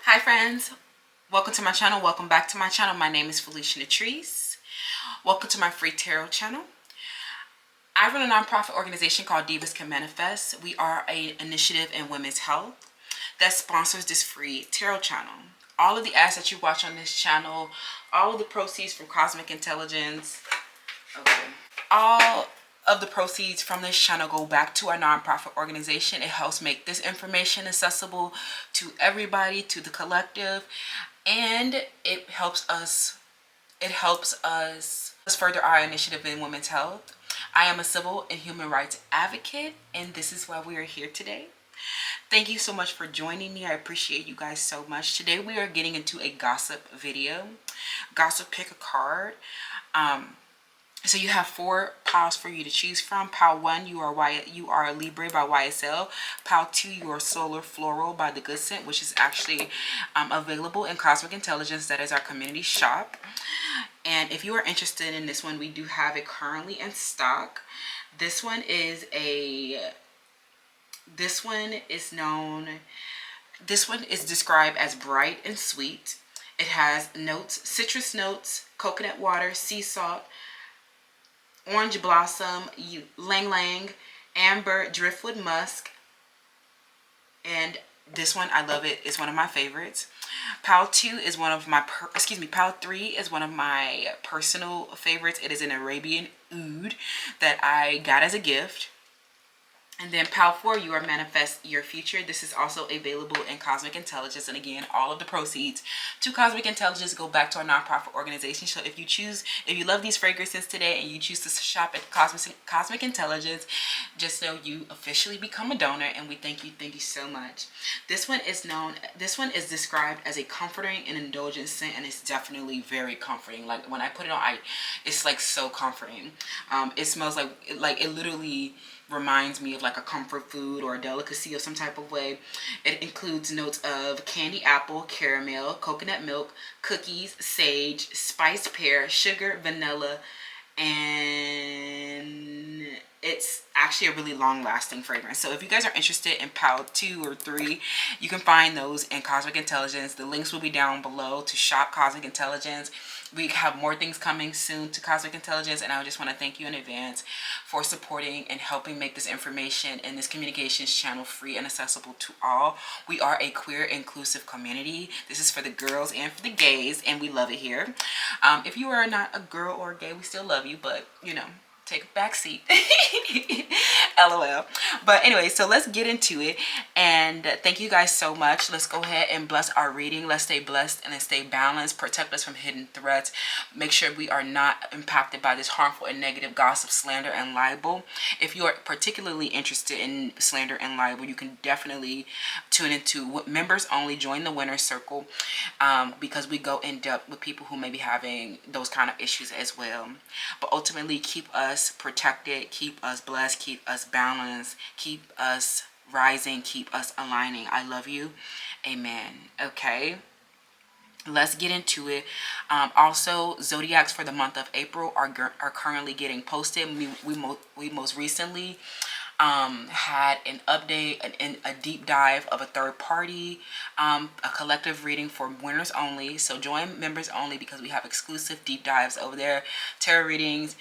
Hi friends, welcome to my channel. Welcome back to my channel. My name is Felicia. Welcome to my free tarot channel. I run a nonprofit organization called Divas Can Manifest. We are an initiative in women's health that sponsors this free tarot channel. All of the ads that you watch on this channel, all of the proceeds from Cosmic Intelligence, all of the proceeds from this channel go back to our nonprofit organization. It helps make this information accessible to everybody, to the collective, and it helps us further our initiative in women's health. I am a civil and human rights advocate, and this is why we are here today. Thank you so much for joining me. I appreciate you guys so much. Today we are getting into a gossip video. Gossip, pick a card. So you have 4 piles for you to choose from. Pile 1, you are LIBRÈ by YSL. Pile 2, you are Solar Floral by The Good Scent, which is actually available in Cosmic Intelligence. That is our community shop. And if you are interested in this one, we do have it currently in stock. This one is described as bright and sweet. It has notes, citrus notes, coconut water, sea salt, orange blossom, lang lang, amber, driftwood musk, and this one, I love it. It's one of my favorites. Pile 2 is one of my, Pile 3 is one of my personal favorites. It is an Arabian oud that I got as a gift. And then Pile 4, you are Manifest Your Future. This is also available in Cosmic Intelligence. And again, all of the proceeds to Cosmic Intelligence go back to our nonprofit organization. So if you love these fragrances today and you choose to shop at Cosmic Intelligence, just know you officially become a donor, and we thank you so much. This one is described as a comforting and indulgent scent, and it's definitely very comforting. Like when I put it on, it's like so comforting. It smells like it literally reminds me of like a comfort food or a delicacy of some type of way. It includes notes of candy apple, caramel, coconut milk, cookies, sage, spiced pear, sugar, vanilla, and it's actually a really long-lasting fragrance. So if you guys are interested in Pile 2 or 3, you can find those in Cosmic Intelligence. The links will be down below to shop Cosmic Intelligence. We have more things coming soon to Cosmic Intelligence, and I just want to thank you in advance for supporting and helping make this information and this communications channel free and accessible to all. We are a queer inclusive community. This is for the girls and for the gays, and we love it here. If you are not a girl or a gay, we still love you, but you know, take a back seat. LOL. But anyway, so let's get into it, and thank you guys so much. Let's go ahead and bless our reading. Let's stay blessed and stay balanced. Protect us from hidden threats. Make sure we are not impacted by this harmful and negative gossip, slander, and libel. If you are particularly interested in slander and libel, you can definitely tune into members only. Join the winner's circle, because we go in depth with people who may be having those kind of issues as well. But ultimately, keep us protected, keep us blessed, keep us balanced, keep us rising, keep us aligning. I love you. Amen. Okay, let's get into it. Also, zodiacs for the month of April are currently getting posted. We most recently had an update and a deep dive of a third party, a collective reading for winners only. So join members only, because we have exclusive deep dives over there, tarot readings,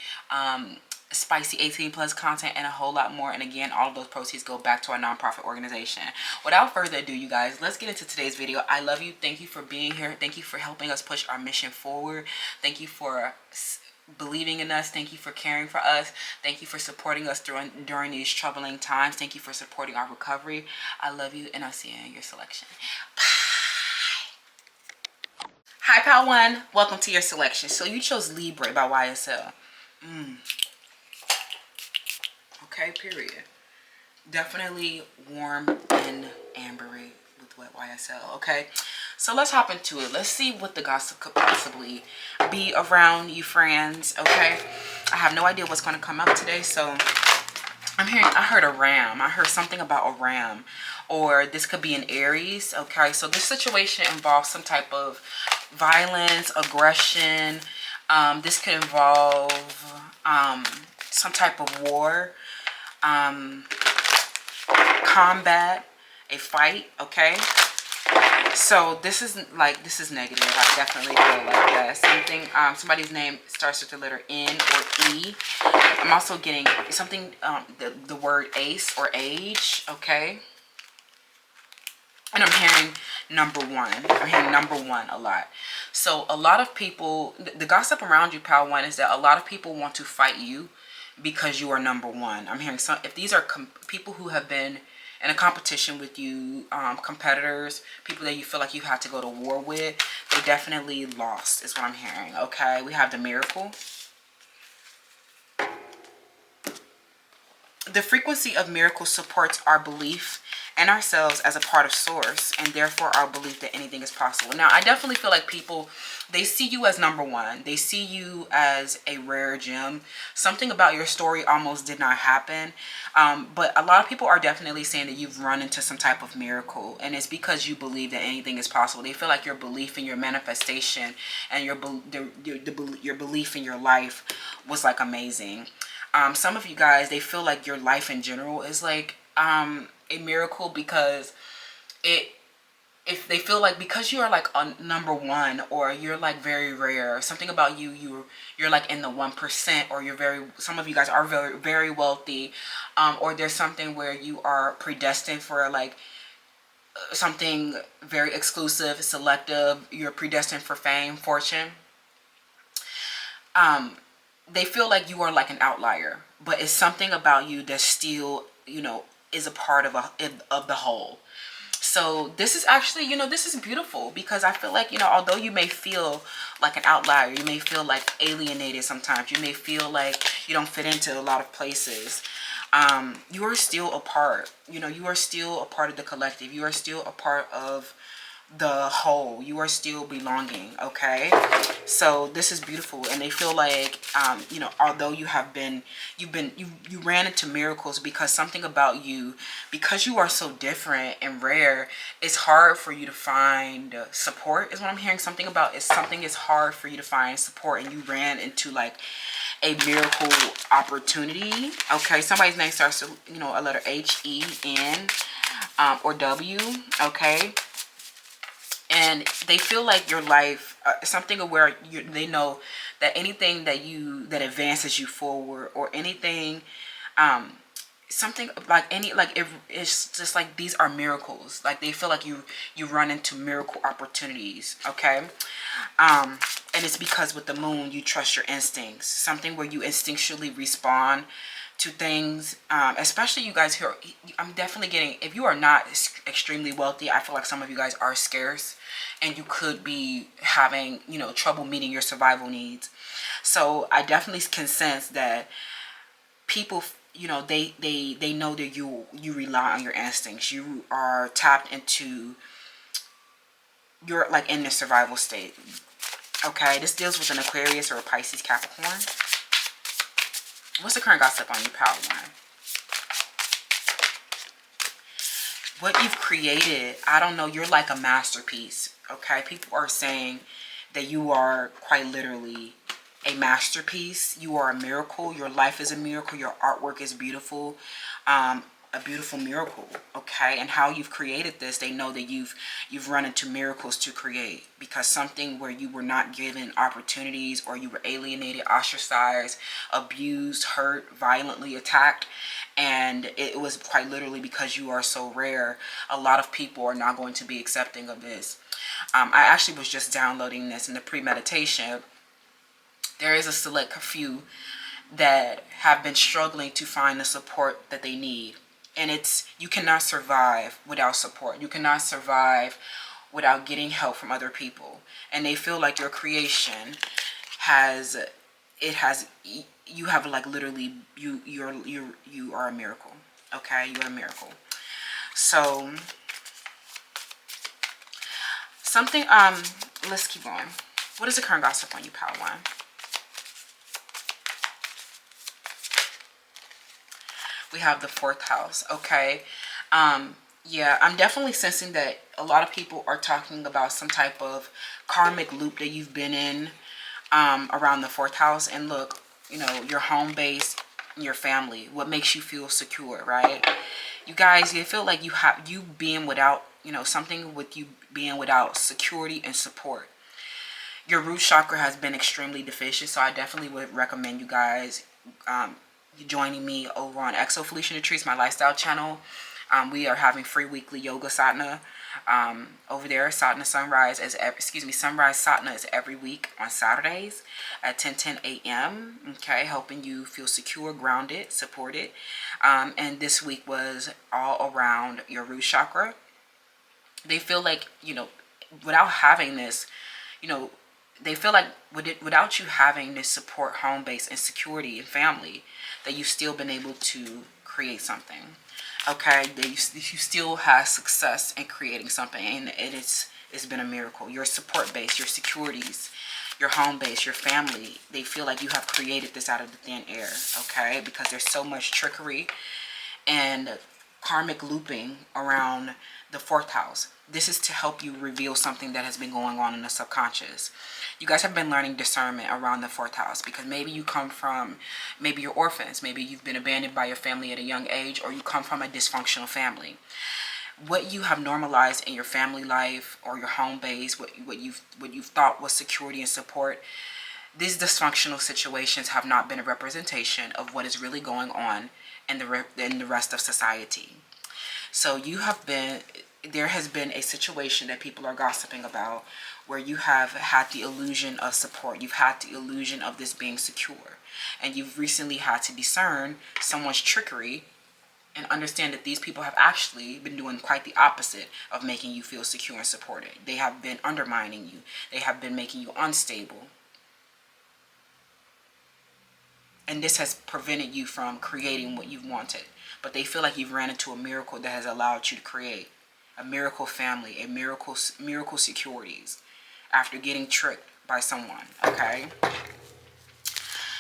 spicy 18+ content, and a whole lot more. And again, all of those proceeds go back to our nonprofit organization. Without further ado, you guys, let's get into today's video. I love you. Thank you for being here. Thank you for helping us push our mission forward. Thank you for believing in us. Thank you for caring for us. Thank you for supporting us during these troubling times. Thank you for supporting our recovery. I love you, and I'll see you in your selection. Hi, Pal One. Welcome to your selection. So you chose Libre by YSL. Okay, period. Definitely warm and ambery with what YSL. Okay, so let's hop into it. Let's see what the gossip could possibly be around you, friends. Okay, I have no idea what's going to come up today, so I heard a ram. I heard something about a ram, or this could be an Aries. Okay, so this situation involves some type of violence, aggression. This could involve some type of war, combat, a fight. Okay, so this is negative. I definitely feel like that. Something, somebody's name starts with the letter N or E. I'm also getting something, the word ace or age. Okay, and I'm hearing number one. I'm hearing number one a lot. So a lot of people, the gossip around you, Pal One, is that a lot of people want to fight you because you are number one. I'm hearing some, if these are people who have been in a competition with you, competitors, people that you feel like you had to go to war with, they definitely lost, is what I'm hearing. Okay, we have the Miracle. The frequency of miracles supports our belief in ourselves as a part of source, and therefore our belief that anything is possible. Now, I definitely feel like people, they see you as number one. They see you as a rare gem. Something about your story almost did not happen. But a lot of people are definitely saying that you've run into some type of miracle, and it's because you believe that anything is possible. They feel like your belief in your manifestation and your belief in your life was like amazing. Some of you guys, they feel like your life in general is like a miracle, because if they feel like because you are like a number one, or you're like very rare, something about you're like in the 1%, or some of you guys are very, very wealthy, or there's something where you are predestined for like something very exclusive, selective. You're predestined for fame, fortune. They feel like you are like an outlier, but it's something about you that still, is a part of the whole. So this is actually, this is beautiful, because I feel like, although you may feel like an outlier, you may feel like alienated sometimes, you may feel like you don't fit into a lot of places, you are still a part, you are still a part of the collective. You are still a part of the whole. You are still belonging. Okay, so this is beautiful, and they feel like although you ran into miracles, because something about you, because you are so different and rare, it's hard for you to find support, is what I'm hearing. Something is hard for you to find support, and you ran into like a miracle opportunity. Okay, somebody's name starts with a letter H-E-N or W. Okay, and they feel like your life, something where they know that anything that advances you forward, or anything, something like it's just like these are miracles. Like they feel like you run into miracle opportunities. Okay, and it's because with the moon you trust your instincts. Something where you instinctually respond to things, especially you guys who are, I'm definitely getting, if you are not extremely wealthy, I feel like some of you guys are scarce, and you could be having trouble meeting your survival needs. So I definitely can sense that people, they know that you rely on your instincts. You are tapped into, you're like in the survival state. Okay, this deals with an Aquarius or a Pisces, Capricorn. What's the current gossip on you, Power One? What you've created, I don't know, you're like a masterpiece. Okay, people are saying that you are quite literally a masterpiece. You are a miracle. Your life is a miracle. Your artwork is beautiful. A beautiful miracle. Okay, and how you've created this, they know that you've run into miracles to create, because something where you were not given opportunities, or you were alienated, ostracized, abused, hurt, violently attacked, and it was quite literally because you are so rare. A lot of people are not going to be accepting of this. I actually was just downloading this in the pre-meditation. There is a select few that have been struggling to find the support that they need. And you cannot survive without support. You cannot survive without getting help from other people. And they feel like your creation you have like literally, you are a miracle. Okay, you're a miracle. So something, let's keep going. What is the current gossip on you, Power One? We have the 4th house. Okay. Yeah, I'm definitely sensing that a lot of people are talking about some type of karmic loop that you've been in around the 4th house. And look, you know, your home base, your family, what makes you feel secure, right? You guys, you feel like you being without, you know, something with you being without security and support. Your root chakra has been extremely deficient, so I definitely would recommend you guys joining me over on Felicia Retreats, my lifestyle channel. We are having free weekly yoga sadhana over there. Sadhana sunrise sunrise sadhana is every week on Saturdays at 10 a.m. Okay, helping you feel secure, grounded, supported. And this week was all around your root chakra. They feel like, you know, without having this, you know, they feel like without you having this support, home base, and security and family, that you've still been able to create something. Okay, that you still have success in creating something, and it's been a miracle. Your support base, your securities, your home base, your family, they feel like you have created this out of the thin air. Okay, because there's so much trickery and karmic looping around the 4th house. This is to help you reveal something that has been going on in the subconscious. You guys have been learning discernment around the 4th house because maybe you come from, maybe you're orphans, maybe you've been abandoned by your family at a young age, or you come from a dysfunctional family. What you have normalized in your family life or your home base, what you've thought was security and support, these dysfunctional situations have not been a representation of what is really going on in the rest of society. So there has been a situation that people are gossiping about where you have had the illusion of support. You've had the illusion of this being secure. And you've recently had to discern someone's trickery and understand that these people have actually been doing quite the opposite of making you feel secure and supported. They have been undermining you. They have been making you unstable. And this has prevented you from creating what you've wanted. But they feel like you've ran into a miracle that has allowed you to create a miracle family, a miracle securities after getting tricked by someone. Okay,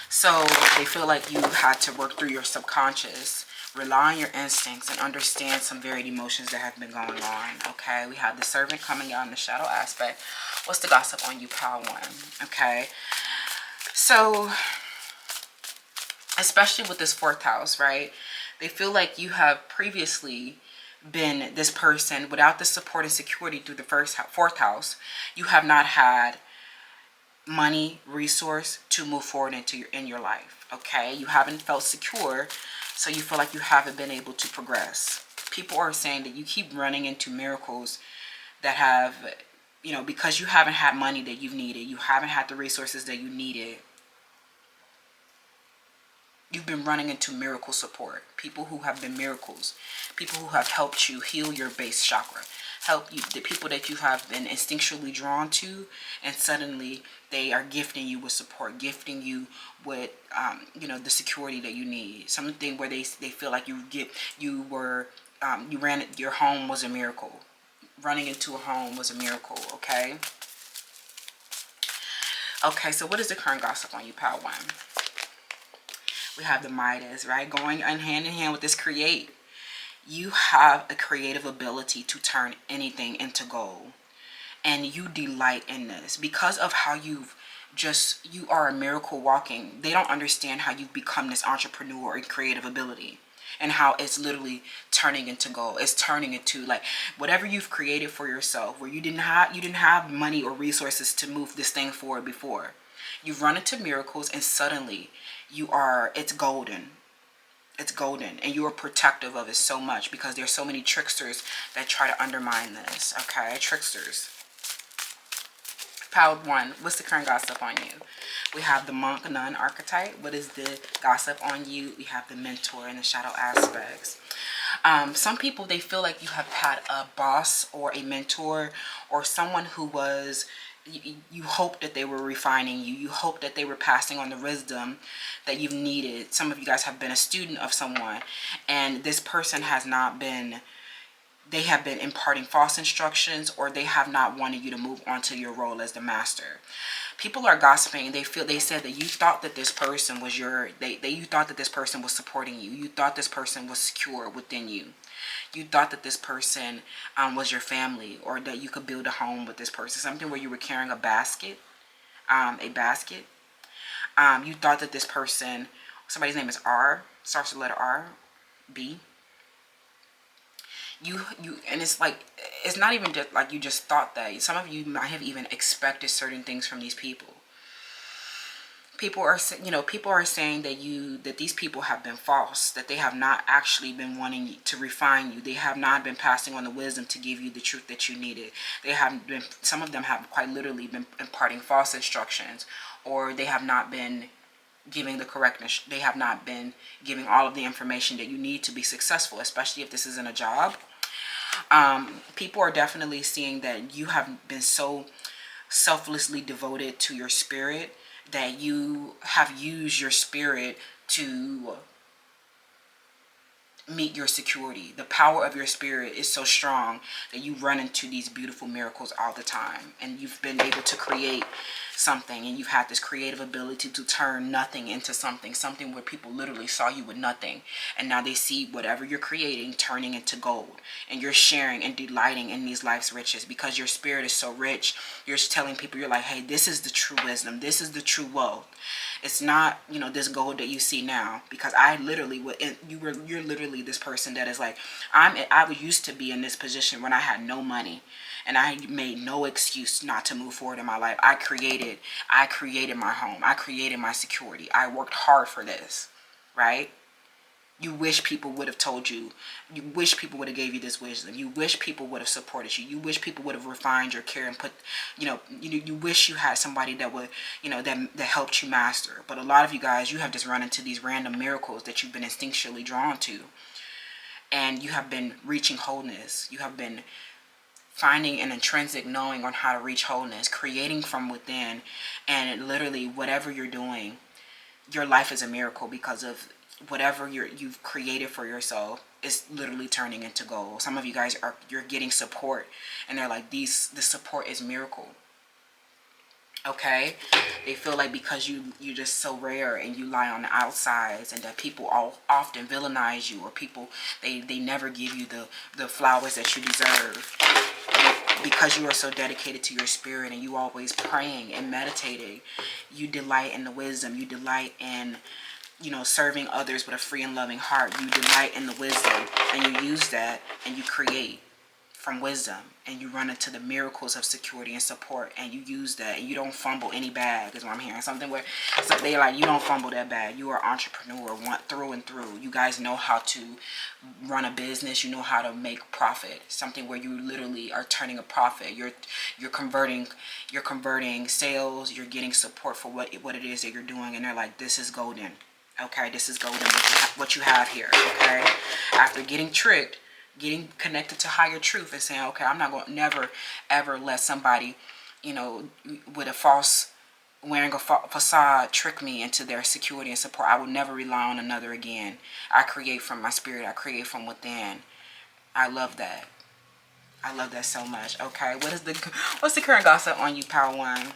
so they feel like you had to work through your subconscious, rely on your instincts, and understand some varied emotions that have been going on. Okay, we have the Servant coming out in the shadow aspect. What's the gossip on you, Power One? Okay, so especially with this 4th house, right? They feel like you have previously been this person without the support and security through the 4th house. You have not had money, resource to move forward in your life. Okay, you haven't felt secure, so you feel like you haven't been able to progress. People are saying that you keep running into miracles that have, you know, because you haven't had money that you've needed, you haven't had the resources that you needed. You've been running into miracle support. People who have been miracles. People who have helped you heal your base chakra. Help you, the people that you have been instinctually drawn to, and suddenly they are gifting you with support, gifting you with, you know, the security that you need. Something where they feel like your home was a miracle. Running into a home was a miracle, okay? Okay, so what is the current gossip on you, Power One? We have the Midas, right? Going hand in hand with this create. You have a creative ability to turn anything into gold. And you delight in this. Because of how you are a miracle walking. They don't understand how you've become this entrepreneur and creative ability. And how it's literally turning into gold. It's turning into like whatever you've created for yourself. Where you didn't have money or resources to move this thing forward before. You've run into miracles and suddenly it's golden. It's golden, and you are protective of it so much because there's so many tricksters that try to undermine this. Okay, tricksters, Power 1, what's the current gossip on you? We have the monk, nun archetype. What is the gossip on you? We have the mentor and the shadow aspects. Some people, they feel like you have had a boss or a mentor or someone who was, you hope that they were refining you. You hope that they were passing on the wisdom that you've needed. Some of you guys have been a student of someone, and this person has not been, they have been imparting false instructions, or they have not wanted you to move on to your role as the master. People are gossiping. They said that you thought that this person was you thought that this person was supporting you. You thought this person was secure within you. You thought that this person was your family, or that you could build a home with this person. Something where you were carrying a basket. You thought that this person, somebody's name is R, starts with the letter R, B. And it's like, it's not even just like you just thought that. Some of you might have even expected certain things from these people. People are saying that these people have been false, that they have not actually been wanting to refine you. They have not been passing on the wisdom to give you the truth that you needed. They haven't been, some of them have quite literally been imparting false instructions, or they have not been giving the correctness. They have not been giving all of the information that you need to be successful, especially if this isn't a job. People are definitely seeing that you have been so selflessly devoted to your spirit that you have used your spirit to meet your security. The power of your spirit is so strong that you run into these beautiful miracles all the time, and you've been able to create something, and you've had this creative ability to turn nothing into something where people literally saw you with nothing, and now they see whatever you're creating turning into gold, and you're sharing and delighting in these life's riches because your spirit is so rich. You're telling people, you're like, hey, this is the true wisdom, this is the true wealth. It's not, this gold that you see now, because I literally would, you're literally this person that is like, I used to be in this position when I had no money, and I made no excuse not to move forward in my life. I created my home. I created my security. I worked hard for this, right? You wish people would have told you. You wish people would have gave you this wisdom. You wish people would have supported you. You wish people would have refined your care and put, you wish you had somebody that would, that helped you master. But a lot of you guys, you have just run into these random miracles that you've been instinctually drawn to. And you have been reaching wholeness. You have been finding an intrinsic knowing on how to reach wholeness, creating from within. And literally, whatever you're doing, your life is a miracle because of whatever you've created for yourself is literally turning into gold. Some of you guys you're getting support, and they're like, the support is miracle. Okay, they feel like because you're just so rare and you lie on the outsides, and that people often villainize you, or people they never give you the flowers that you deserve, because you are so dedicated to your spirit, and you always praying and meditating. You delight in the wisdom. You delight in serving others with a free and loving heart. You delight in the wisdom, and you use that, and you create from wisdom, and you run into the miracles of security and support, and you use that, and you don't fumble any bag, is what I'm hearing. Something where they're like, you don't fumble that bag. You are an entrepreneur, through and through. You guys know how to run a business. You know how to make profit. Something where you literally are turning a profit. You're converting sales. You're getting support for what it is that you're doing, and they're like, this is golden. Okay, this is golden, what you have here. Okay, after getting tricked, getting connected to higher truth, and saying, okay, I'm not going to never ever let somebody with a false, wearing a facade, trick me into their security and support. I will never rely on another again. I create from my spirit. I create from within. I love that. I love that so much. Okay, what's the current gossip on you, Power One?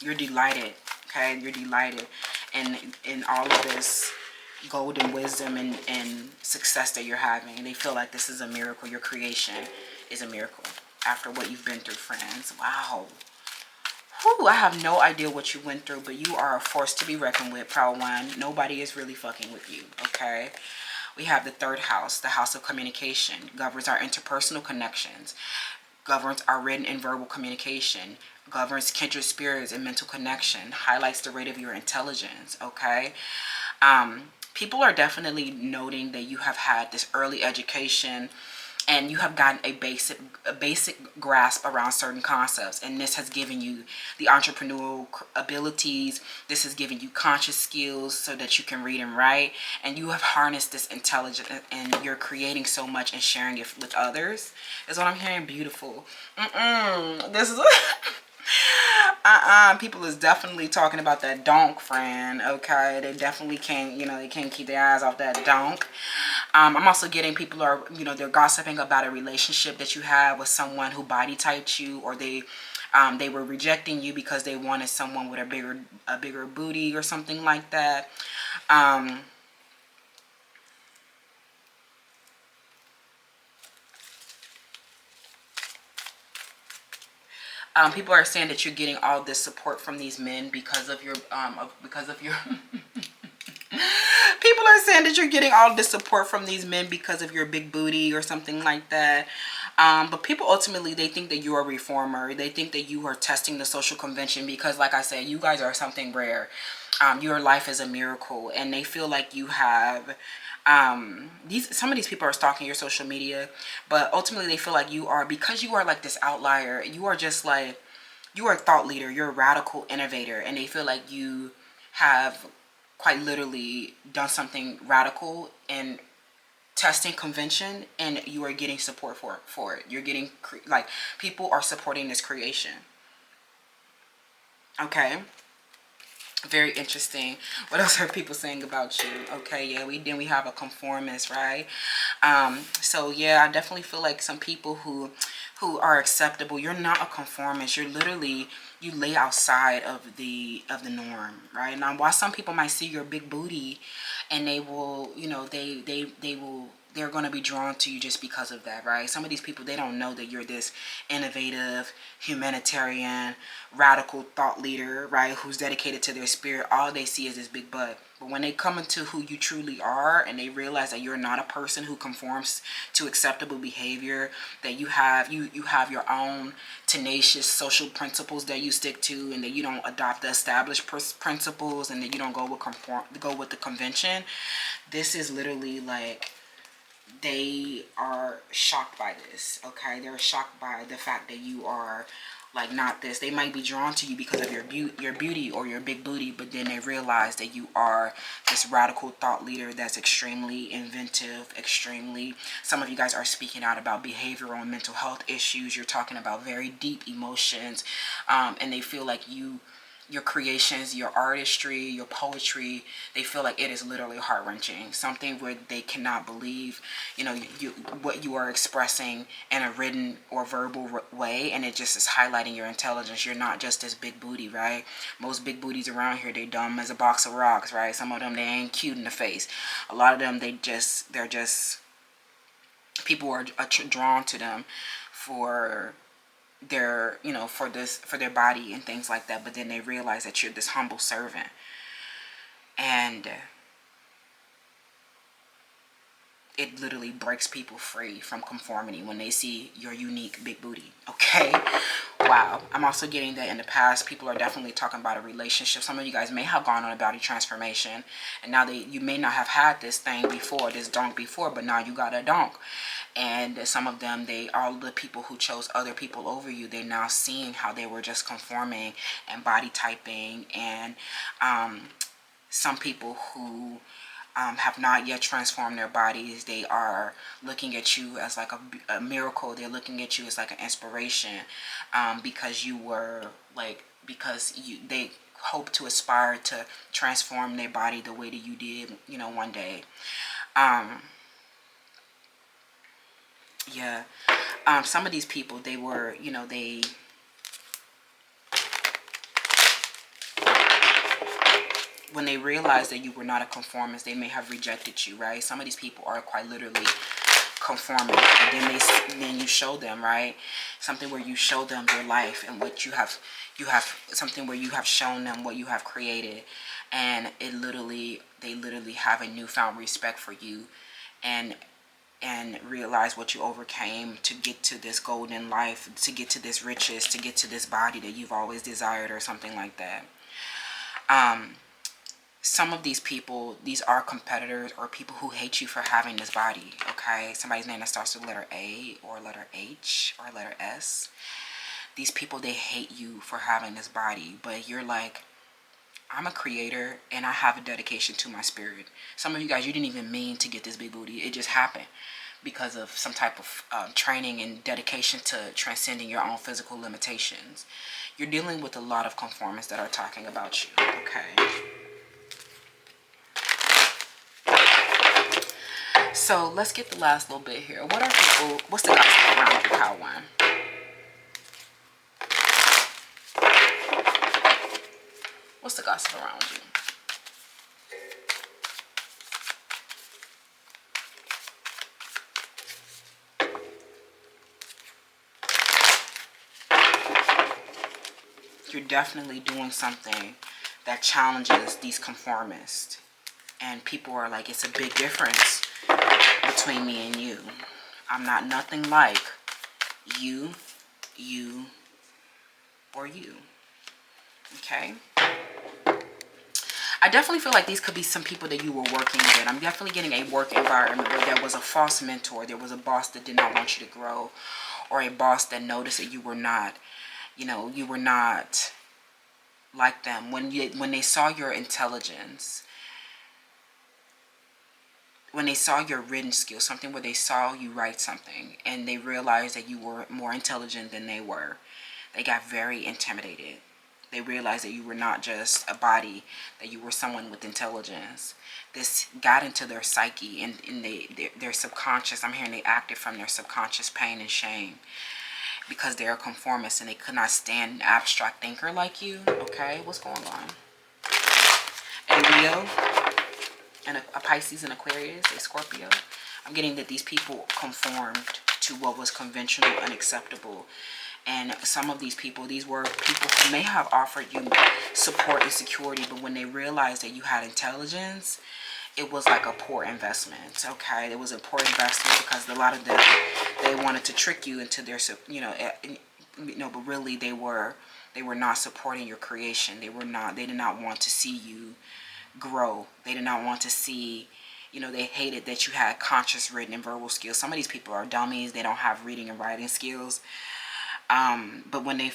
You're delighted. Okay, you're delighted in all of this golden wisdom and success that you're having, and they feel like this is a miracle. Your creation is a miracle after what you've been through, friends. Wow. Whew, I have no idea what you went through, but you are a force to be reckoned with, Power One. Nobody is really fucking with you. Okay, we have the third house, the house of communication, governs our interpersonal connections, governs our written and verbal communication, governs kindred spirits and mental connection, highlights the rate of your intelligence. Okay, people are definitely noting that you have had this early education, and you have gotten a basic grasp around certain concepts, and this has given you the entrepreneurial abilities. This has given you conscious skills so that you can read and write, and you have harnessed this intelligence, and you're creating so much and sharing it with others, is what I'm hearing. Beautiful. This is people is definitely talking about that donk, friend. Okay, they definitely can't, they can't keep their eyes off that donk. I'm also getting people are, they're gossiping about a relationship that you have with someone who body typed you, or they were rejecting you because they wanted someone with a bigger booty or something like that. People are saying that you're getting all this support from these men because of your people are saying that you're getting all this support from these men because of your big booty or something like that. But people ultimately, they think that you're a reformer. They think that you are testing the social convention because, like I said, you guys are something rare. Your life is a miracle, and they feel like you have some of these people are stalking your social media, but ultimately they feel like you are, because you are like this outlier. You are just like, you are a thought leader, you're a radical innovator, and they feel like you have quite literally done something radical and testing convention, and you are getting support for it. You're getting like, people are supporting this creation. Okay, very interesting. What else are people saying about you? Okay, yeah, we have a conformist, right? So yeah, I definitely feel like some people who are acceptable, you're not a conformist. You're literally, you lay outside of the norm, right? Now, while some people might see your big booty and they will, they're going to be drawn to you just because of that, right? Some of these people, they don't know that you're this innovative, humanitarian, radical thought leader, right, who's dedicated to their spirit. All they see is this big butt. But when they come into who you truly are, and they realize that you're not a person who conforms to acceptable behavior, that you have your own tenacious social principles that you stick to, and that you don't adopt the established principles, and that you don't go with the convention. This is literally like, they are shocked by this. Okay, they're shocked by the fact that you are like not this. They might be drawn to you because of your beauty or your big booty, but then they realize that you are this radical thought leader that's extremely inventive, extremely, some of you guys are speaking out about behavioral and mental health issues. You're talking about very deep emotions, and they feel like your creations, your artistry, your poetry, they feel like it is literally heart-wrenching. Something where they cannot believe, what you are expressing in a written or verbal way, and it just is highlighting your intelligence. You're not just this big booty, right? Most big booties around here, they dumb as a box of rocks, right? Some of them, they ain't cute in the face. A lot of them, they're just, people are drawn to them for their, for their body and things like that. But then they realize that you're this humble servant, and it literally breaks people free from conformity when they see your unique big booty. Okay, wow. I'm also getting that in the past, people are definitely talking about a relationship. Some of you guys may have gone on a body transformation, and now you may not have had this thing before, this donk before, but now you got a donk. And some of them, all the people who chose other people over you, they're now seeing how they were just conforming and body typing. And some people who have not yet transformed their bodies, they are looking at you as like a miracle. They're looking at you as like an inspiration, because you were like, they hope to aspire to transform their body the way that you did, one day. Yeah. Some of these people, they were, when they realized that you were not a conformist, they may have rejected you, right? Some of these people are quite literally conforming, and then you show them, right, something where you show them your life and what you have something where you have shown them what you have created, and they literally have a newfound respect for you, and realize what you overcame to get to this golden life, to get to this riches, to get to this body that you've always desired, or something like that. some of these people, these are competitors or people who hate you for having this body, okay? Somebody's name that starts with letter A or letter H or letter S. These people, they hate you for having this body, but you're like, I'm a creator and I have a dedication to my spirit. Some of you guys, you didn't even mean to get this big booty. It just happened because of some type of training and dedication to transcending your own physical limitations. You're dealing with a lot of conformists that are talking about you, okay? So let's get the last little bit here. What are people, what's the gossip around you, Power One? What's the gossip around you? You're definitely doing something that challenges these conformists. And people are like, it's a big difference between me and you. I'm not nothing like you, or you. Okay? I definitely feel like these could be some people that you were working with. I'm definitely getting a work environment where there was a false mentor. There was a boss that did not want you to grow. Or a boss that noticed that you were not, you know, you were not like them. When they saw your intelligence, when they saw your written skills, something where they saw you write something and they realized that you were more intelligent than they were, they got very intimidated. They realized that you were not just a body, that you were someone with intelligence. This got into their psyche and their subconscious. I'm hearing they acted from their subconscious pain and shame because they're a conformist and they could not stand an abstract thinker like you. Okay, what's going on? A Leo and a Pisces and Aquarius, a Scorpio. I'm getting that these people conformed to what was conventional, unacceptable. And some of these people, these were people who may have offered you support and security, but when they realized that you had intelligence, it was like a poor investment, okay? It was a poor investment because a lot of them, they wanted to trick you into their, but really they were not supporting your creation. They did not want to see you grow. They did not want to see, they hated that you had conscious written and verbal skills. Some of these people are dummies. They don't have reading and writing skills. But when they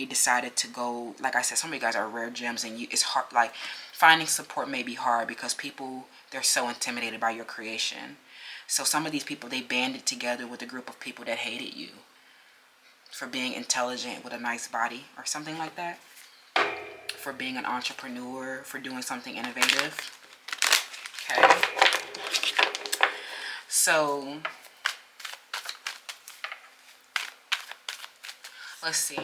decided to go, like I said, some of you guys are rare gems, and it's hard, like finding support may be hard because people, they're so intimidated by your creation. So some of these people, they banded together with a group of people that hated you for being intelligent with a nice body or something like that, for being an entrepreneur, for doing something innovative. Okay, so let's see.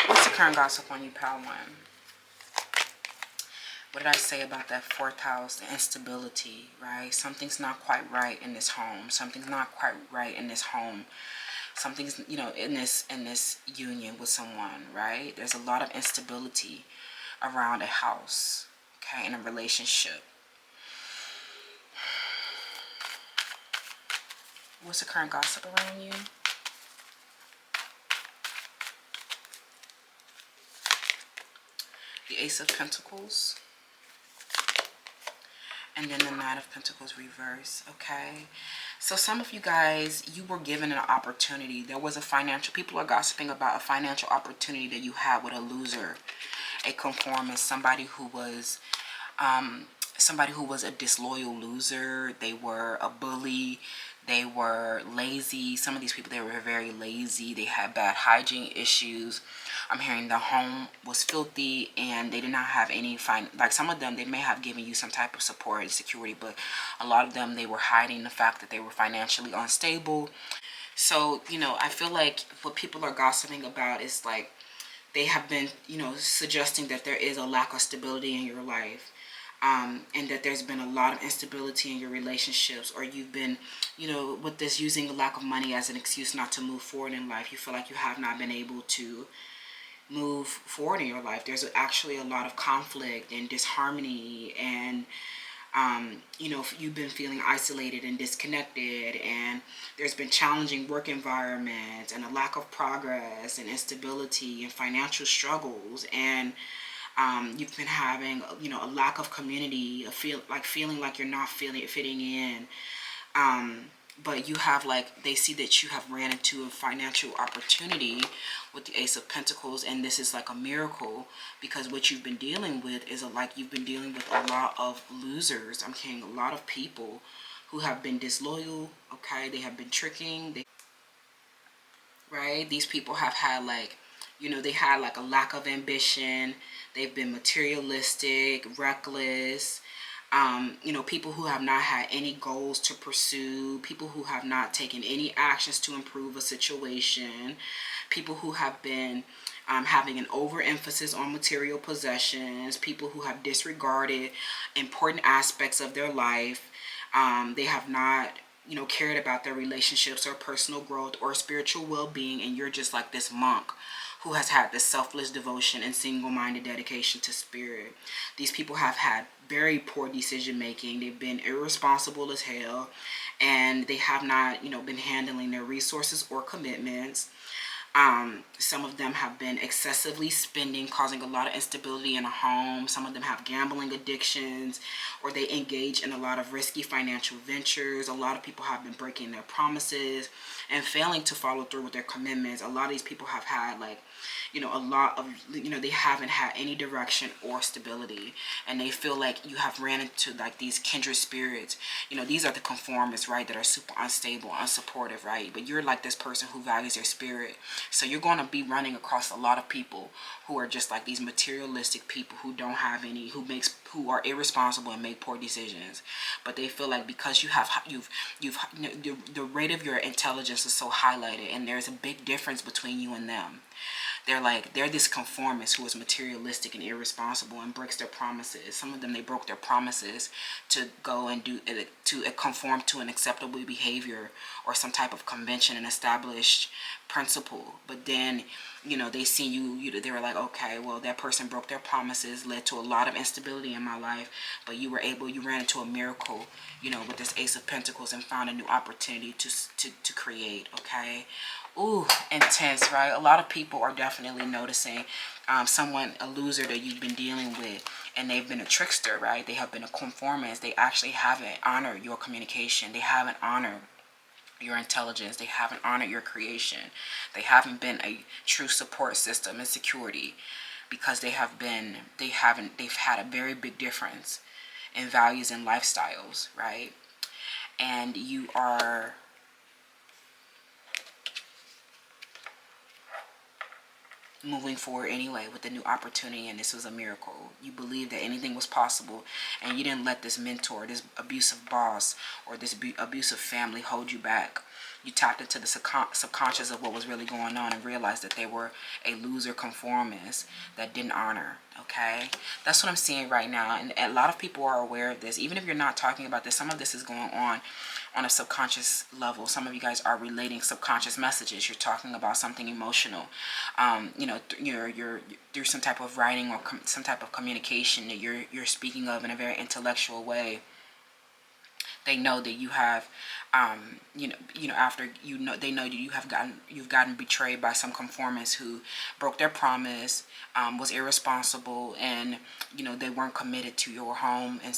What's the current gossip on you, Pal One? What did I say about that fourth house? The instability, right? Something's not quite right in this home. Something's not quite right in this home. Something's, in this union with someone, right? There's a lot of instability around a house, okay, in a relationship. What's the current gossip around you? The Ace of Pentacles. And then the Knight of Pentacles reverse, okay? So some of you guys, you were given an opportunity. There was a financial, people are gossiping about a financial opportunity that you had with a loser, a conformist, somebody who was a disloyal loser. They were a bully. They were lazy. Some of these people, they were very lazy. They had bad hygiene issues. I'm hearing the home was filthy and they did not have any like some of them, they may have given you some type of support and security, but a lot of them, they were hiding the fact that they were financially unstable. So, I feel like what people are gossiping about is like they have been, suggesting that there is a lack of stability in your life. And that there's been a lot of instability in your relationships, or you've been, with this using the lack of money as an excuse not to move forward in life. You feel like you have not been able to move forward in your life. There's actually a lot of conflict and disharmony and You know, if you've been feeling isolated and disconnected, and there's been challenging work environments and a lack of progress and instability and financial struggles, and you've been having, you know, a lack of community, feeling like you're not fitting in. But you have, like, they see that you have ran into a financial opportunity with the Ace of Pentacles, and this is like a miracle, because what you've been dealing with is you've been dealing with a lot of losers. I'm getting a lot of people who have been disloyal. Okay, they have been tricking. Right? These people have had, like, you know, they had like a lack of ambition. They've been materialistic, reckless. You know, people who have not had any goals to pursue, people who have not taken any actions to improve a situation, people who have been having an overemphasis on material possessions, people who have disregarded important aspects of their life. They have not, you know, cared about their relationships or personal growth or spiritual well-being, and you're just like this monk who has had this selfless devotion and single-minded dedication to spirit. These people have had very poor decision making. They've been irresponsible as hell, and they have not, you know, been handling their resources or commitments. Some of them have been excessively spending, causing a lot of instability in a home. Some of them have gambling addictions, or they engage in a lot of risky financial ventures. A lot of people have been breaking their promises and failing to follow through with their commitments. A lot of these people have had, like, you know, a lot of, you know, they haven't had any direction or stability, and they feel like you have ran into like these kindred spirits. You know, these are the conformists, right, that are super unstable, unsupportive, right? But you're like this person who values their spirit. So you're going to be running across a lot of people who are just like these materialistic people who don't have any, who are irresponsible and make poor decisions. But they feel like because you know, the rate of your intelligence is so highlighted, and there's a big difference between you and them. They're this conformist who is materialistic and irresponsible and breaks their promises. Some of them, they broke their promises to go and to conform to an acceptable behavior or some type of convention and established principle. But then, you know, they see they were like, okay, well, that person broke their promises, led to a lot of instability in my life, but you ran into a miracle, you know, with this Ace of Pentacles, and found a new opportunity to create. Okay. Ooh, intense, right? A lot of people are definitely noticing a loser that you've been dealing with, and they've been a trickster, right? They have been a conformist. They actually haven't honored your communication. They haven't honored your intelligence. They haven't honored your creation. They haven't been a true support system and security, because they've had a very big difference in values and lifestyles, right? And you are moving forward anyway with the new opportunity, and this was a miracle. You believe that anything was possible, and you didn't let this mentor, this abusive boss, or this abusive family hold you back. You tapped into the subconscious of what was really going on and realized that they were a loser conformist that didn't honor. Okay, that's what I'm seeing right now, and a lot of people are aware of this. Even if you're not talking about this, some of this is going on a subconscious level. Some of you guys are relating subconscious messages. You're talking about something emotional. You know, you're through some type of writing or some type of communication that you're speaking of in a very intellectual way. They know that you have, after they know that you've gotten betrayed by some conformists who broke their promise, was irresponsible, and they weren't committed to your home and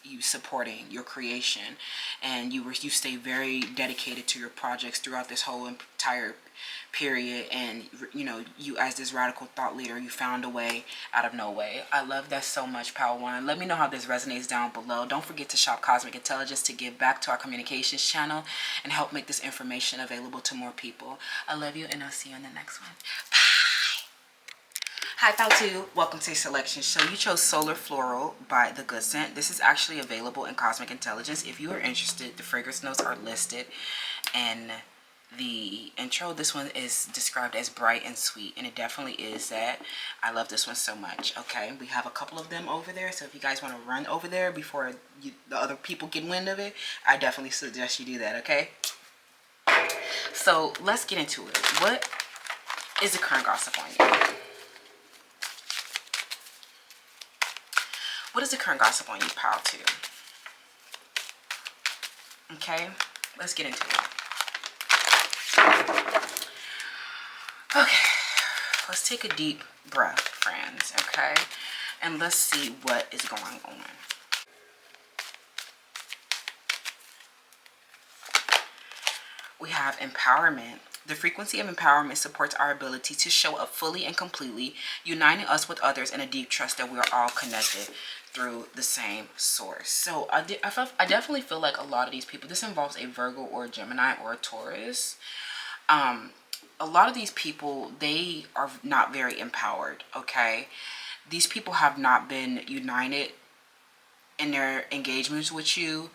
you supporting your creation, and you stay very dedicated to your projects throughout this whole entire period, and you as this radical thought leader, you found a way out of no way. I love that so much, Power One. Let me know how this resonates down below. Don't forget to shop Cosmic Intelligence to give back to our communications channel and help make this information available to more people. I love you, and I'll see you in the next one. Bye. Hi, Power Two. Welcome to Selection. So you chose Solar Floral by The Good Scent. This is actually available in Cosmic Intelligence. If you are interested, the fragrance notes are listed and the intro. This one is described as bright and sweet, and it definitely is that. I love this one so much. Okay, we have a couple of them over there, so if you guys want to run over there before the other people get wind of it, I definitely suggest you do that. Okay, so let's get into it. What is the current gossip on you? What is the current gossip on you, pile 2? Okay, let's get into it. Okay, let's take a deep breath, friends, okay? And let's see what is going on. We have empowerment. The frequency of empowerment supports our ability to show up fully and completely, uniting us with others in a deep trust that we are all connected through the same source. So I definitely feel like a lot of these people, this involves a Virgo or a Gemini or a Taurus. A lot of these people, they are not very empowered, okay? These people have not been united in their engagements with you.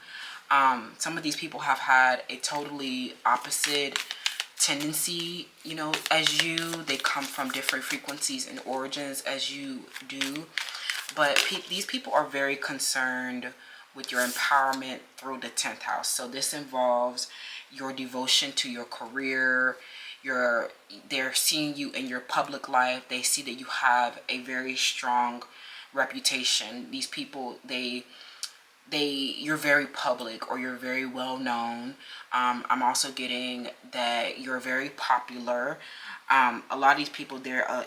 Some of these people have had a totally opposite tendency, you know, as you. They come from different frequencies and origins as you do. But these people are very concerned with your empowerment through the 10th house. So this involves your devotion to your career. They're seeing you in your public life. They see that you have a very strong reputation. These people, you're very public, or you're very well known. I'm also getting that you're very popular. A lot of these people,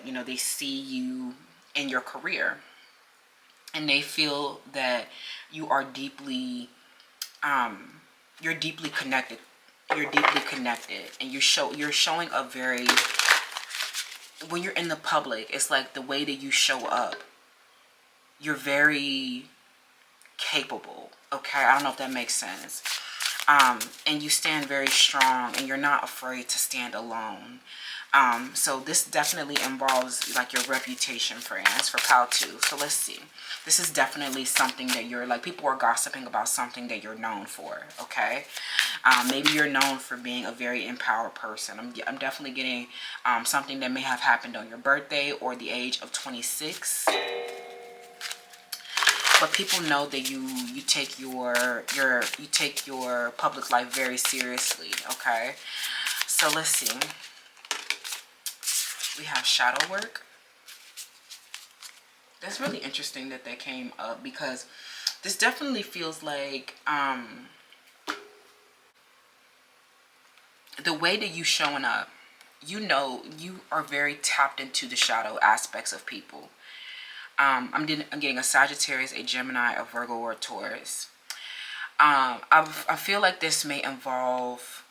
you know, they see you in your career, and they feel that you are deeply, you're deeply connected. You're deeply connected, and you're showing up very. When you're in the public, it's like the way that you show up. You're very capable, okay? I don't know if that makes sense. And you stand very strong, and you're not afraid to stand alone. So this definitely involves like your reputation, friends, for pile 2. So let's see. This is definitely something that you're like, people are gossiping about something that you're known for, okay? Maybe you're known for being a very empowered person. I'm definitely getting something that may have happened on your birthday or the age of 26. But people know that you take your public life very seriously, okay? So let's see. We have shadow work. That's really interesting that came up, because this definitely feels like the way that you showing up, you know, you are very tapped into the shadow aspects of people. I'm getting a Sagittarius, a Gemini, a Virgo, or a Taurus. I feel like this may involve,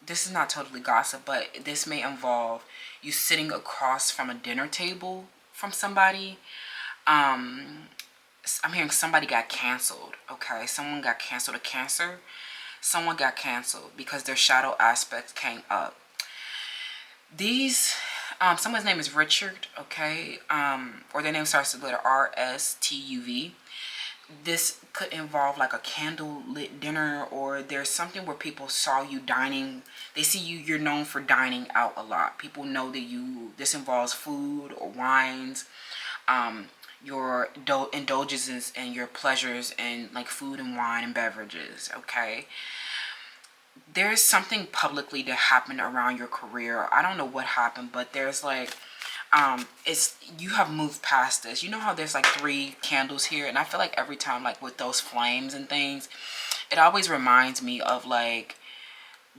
this is not totally gossip, but this may involve you sitting across from a dinner table from somebody. I'm hearing somebody got canceled, okay? Someone got canceled, a Cancer. Someone got canceled because their shadow aspects came up. These, someone's name is Richard, okay? Or their name starts with the letter R-S-T-U-V. This could involve like a candle-lit dinner, or there's something where people saw you dining. They see you're known for dining out a lot. People know that this involves food or wines, your indulgences and your pleasures in like food and wine and beverages, okay? There's something publicly that happened around your career. I don't know what happened, but there's like, you have moved past this. You know how there's like 3 candles here, and I feel like every time, like with those flames and things, it always reminds me of like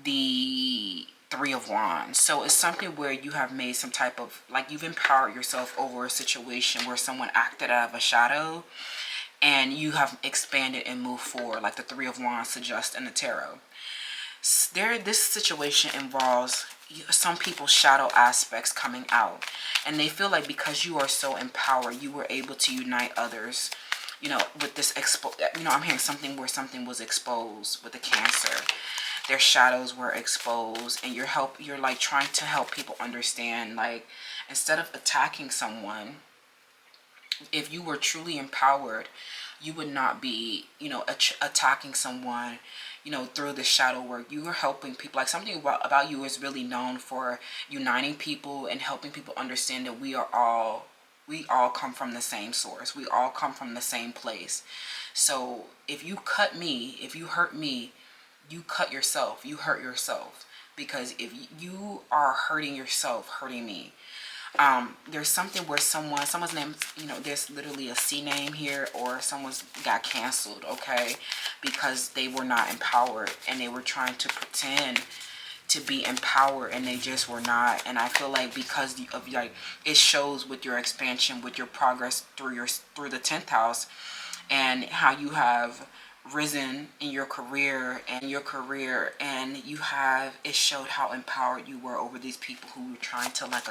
the 3 of Wands. So it's something where you have made some type of, like, you've empowered yourself over a situation where someone acted out of a shadow, and you have expanded and moved forward, like the 3 of Wands suggests in the tarot. This situation involves some people's shadow aspects coming out, and they feel like because you are so empowered, you were able to unite others, you know, with this I'm hearing something where something was exposed with the Cancer. Their shadows were exposed, and you're like trying to help people understand, like, instead of attacking someone, if you were truly empowered, you would not be, you know, attacking someone, you know, through the shadow work. You are helping people. Like, something about you is really known for uniting people and helping people understand that we all come from the same source. We all come from the same place. So if you cut me, if you hurt me, you cut yourself, you hurt yourself. Because if you are hurting yourself, hurting me. There's something where someone's name, you know, there's literally a C name here, or someone's got canceled, okay, because they were not empowered and they were trying to pretend to be empowered and they just were not. And I feel like because of, like, it shows with your expansion, with your progress through the 10th house, and how you have risen in your career and you have, it showed how empowered you were over these people who were trying to, like,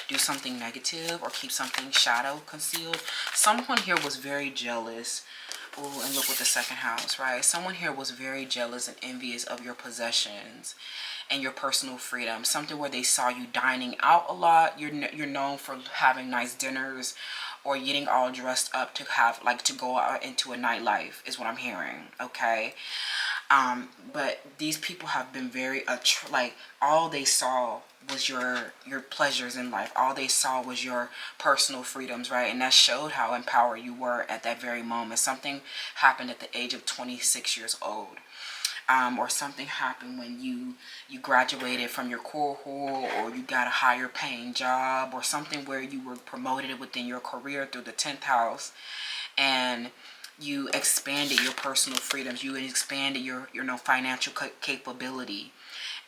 do something negative or keep something shadow concealed. Someone here was very jealous. Oh, and look with the second house, right? Someone here was very jealous and envious of your possessions and your personal freedom. Something where they saw you dining out a lot. You're known for having nice dinners or getting all dressed up to have, like, to go out into a nightlife is what I'm hearing, okay? But these people have been very, like, all they saw was your pleasures in life. All they saw was your personal freedoms, right? And that showed how empowered you were at that very moment. Something happened at the age of 26 years old. Or something happened when you graduated from your cohort, or you got a higher paying job, or something where you were promoted within your career through the 10th house, and you expanded your personal freedoms, you expanded your financial capability,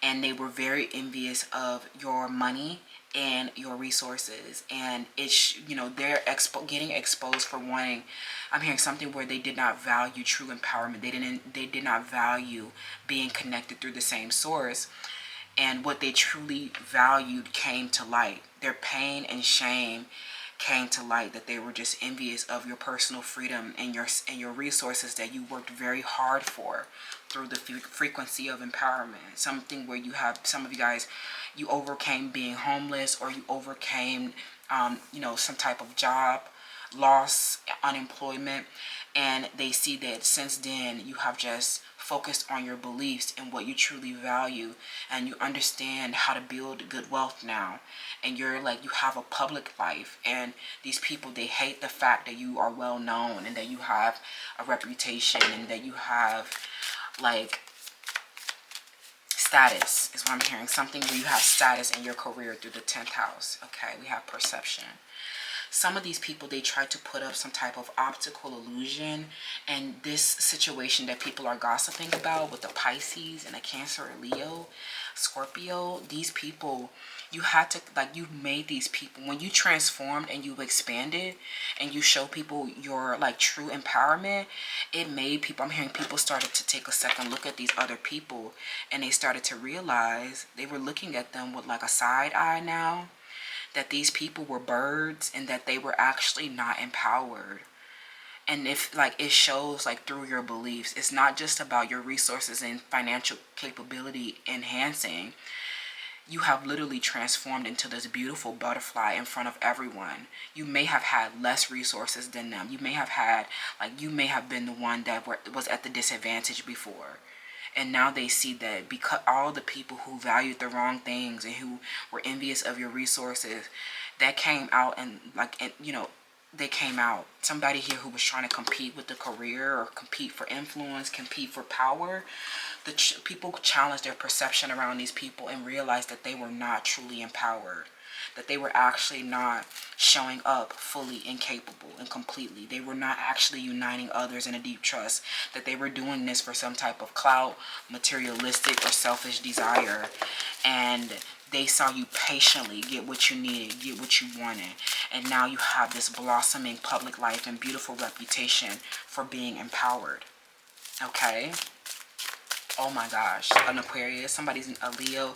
and they were very envious of your money and your resources. And it's, you know, they're getting exposed for wanting, I'm hearing something where they did not value true empowerment. They did not value being connected through the same source, and what they truly valued came to light. Their pain and shame came to light, that they were just envious of your personal freedom and your resources that you worked very hard for through the frequency of empowerment. Something where you have, some of you guys, you overcame being homeless, or you overcame you know, some type of job loss, unemployment, and they see that since then you have just focused on your beliefs and what you truly value, and you understand how to build good wealth now, and you're like, you have a public life. And these people, they hate the fact that you are well known and that you have a reputation and that you have, like, status is what I'm hearing. Something where you have status in your career through the 10th house. Okay, we have perception. Some of these people, they try to put up some type of optical illusion. And this situation that people are gossiping about with the Pisces and the Cancer or Leo, Scorpio, these people, you had to, like, you made these people, when you transformed and you expanded and you show people your, like, true empowerment, it made people, I'm hearing people started to take a second look at these other people, and they started to realize, they were looking at them with, like, a side eye now, that these people were birds and that they were actually not empowered. And if, like, it shows, like, through your beliefs, it's not just about your resources and financial capability enhancing. You have literally transformed into this beautiful butterfly in front of everyone. You may have had less resources than them. You may have had, like, you may have been the one that was at the disadvantage before. And now they see that, because all the people who valued the wrong things and who were envious of your resources, that came out, and, like, you know, they came out. Somebody here who was trying to compete with the career, or compete for influence, compete for power, the people challenged their perception around these people and realized that they were not truly empowered, that they were actually not showing up fully and capable and completely. They were not actually uniting others in a deep trust, that they were doing this for some type of clout, materialistic, or selfish desire. And they saw you patiently get what you needed, get what you wanted. And now you have this blossoming public life and beautiful reputation for being empowered. Okay? Oh my gosh. An Aquarius, somebody's a Leo,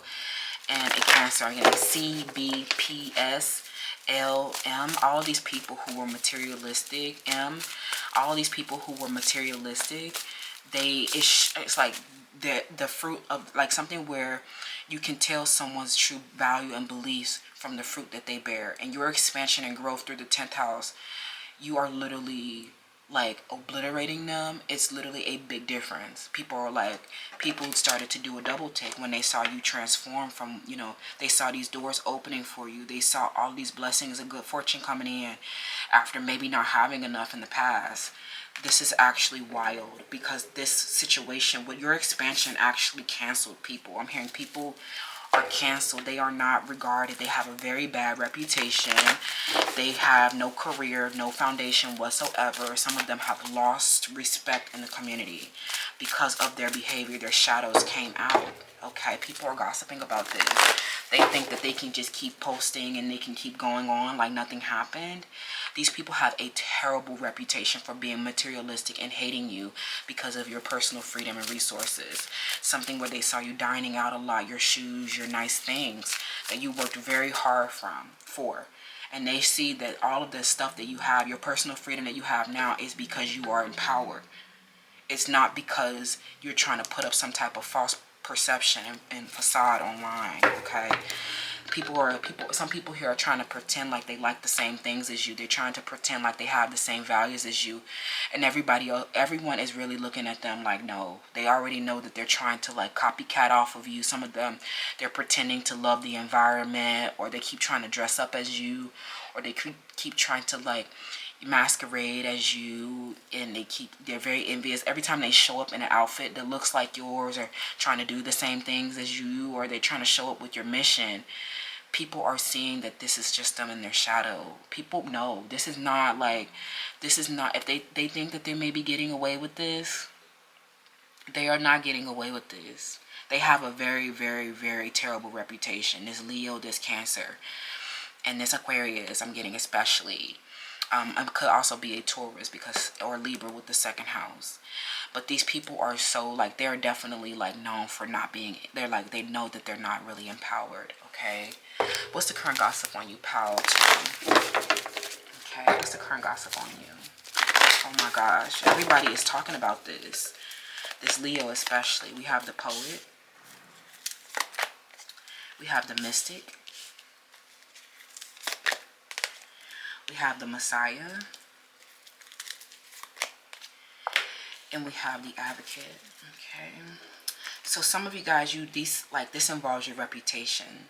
and a Cancer. Again, C, B, P, S, L, M. All these people who were materialistic. M. All these people who were materialistic. It's like the fruit of, like, something where you can tell someone's true value and beliefs from the fruit that they bear. And your expansion and growth through the 10th house, you are literally, like, obliterating them. It's literally a big difference. People started to do a double take when they saw you transform from, you know, they saw these doors opening for you. They saw all these blessings and good fortune coming in after maybe not having enough in the past. This is actually wild, because this situation with your expansion actually canceled people. I'm hearing people are canceled. They are not regarded. They have a very bad reputation. They have no career, no foundation whatsoever. Some of them have lost respect in the community because of their behavior. Their shadows came out. Okay, people are gossiping about this. They think that they can just keep posting and they can keep going on like nothing happened. These people have a terrible reputation for being materialistic and hating you because of your personal freedom and resources. Something where they saw you dining out a lot, your shoes, your nice things that you worked very hard for. And they see that all of this stuff that you have, your personal freedom that you have now, is because you are empowered. It's not because you're trying to put up some type of false perception and facade online. Okay, some people here are trying to pretend like they like the same things as you. They're trying to pretend like they have the same values as you, and everyone is really looking at them like, no, they already know that they're trying to like copycat off of you. Some of them, they're pretending to love the environment, or they keep trying to dress up as you, or they keep trying to like masquerade as you, and they're very envious every time they show up in an outfit that looks like yours, or trying to do the same things as you, or they're trying to show up with your mission. People are seeing that this is just them in their shadow. People know this is not, if they think that they may be getting away with this, they are not getting away with this. They have a very, very, very terrible reputation. This Leo, this Cancer, and this Aquarius, I'm getting especially. It could also be a Taurus or Libra with the second house. But these people are so, like, they're definitely like known for not being, they know that they're not really empowered. Okay, what's the current gossip on you, pal? Okay, what's the current gossip on you? Oh my gosh, everybody is talking about this Leo especially. We have the poet, we have the mystic, we have the Messiah, and we have the Advocate. Okay, so some of you guys, this involves your reputation.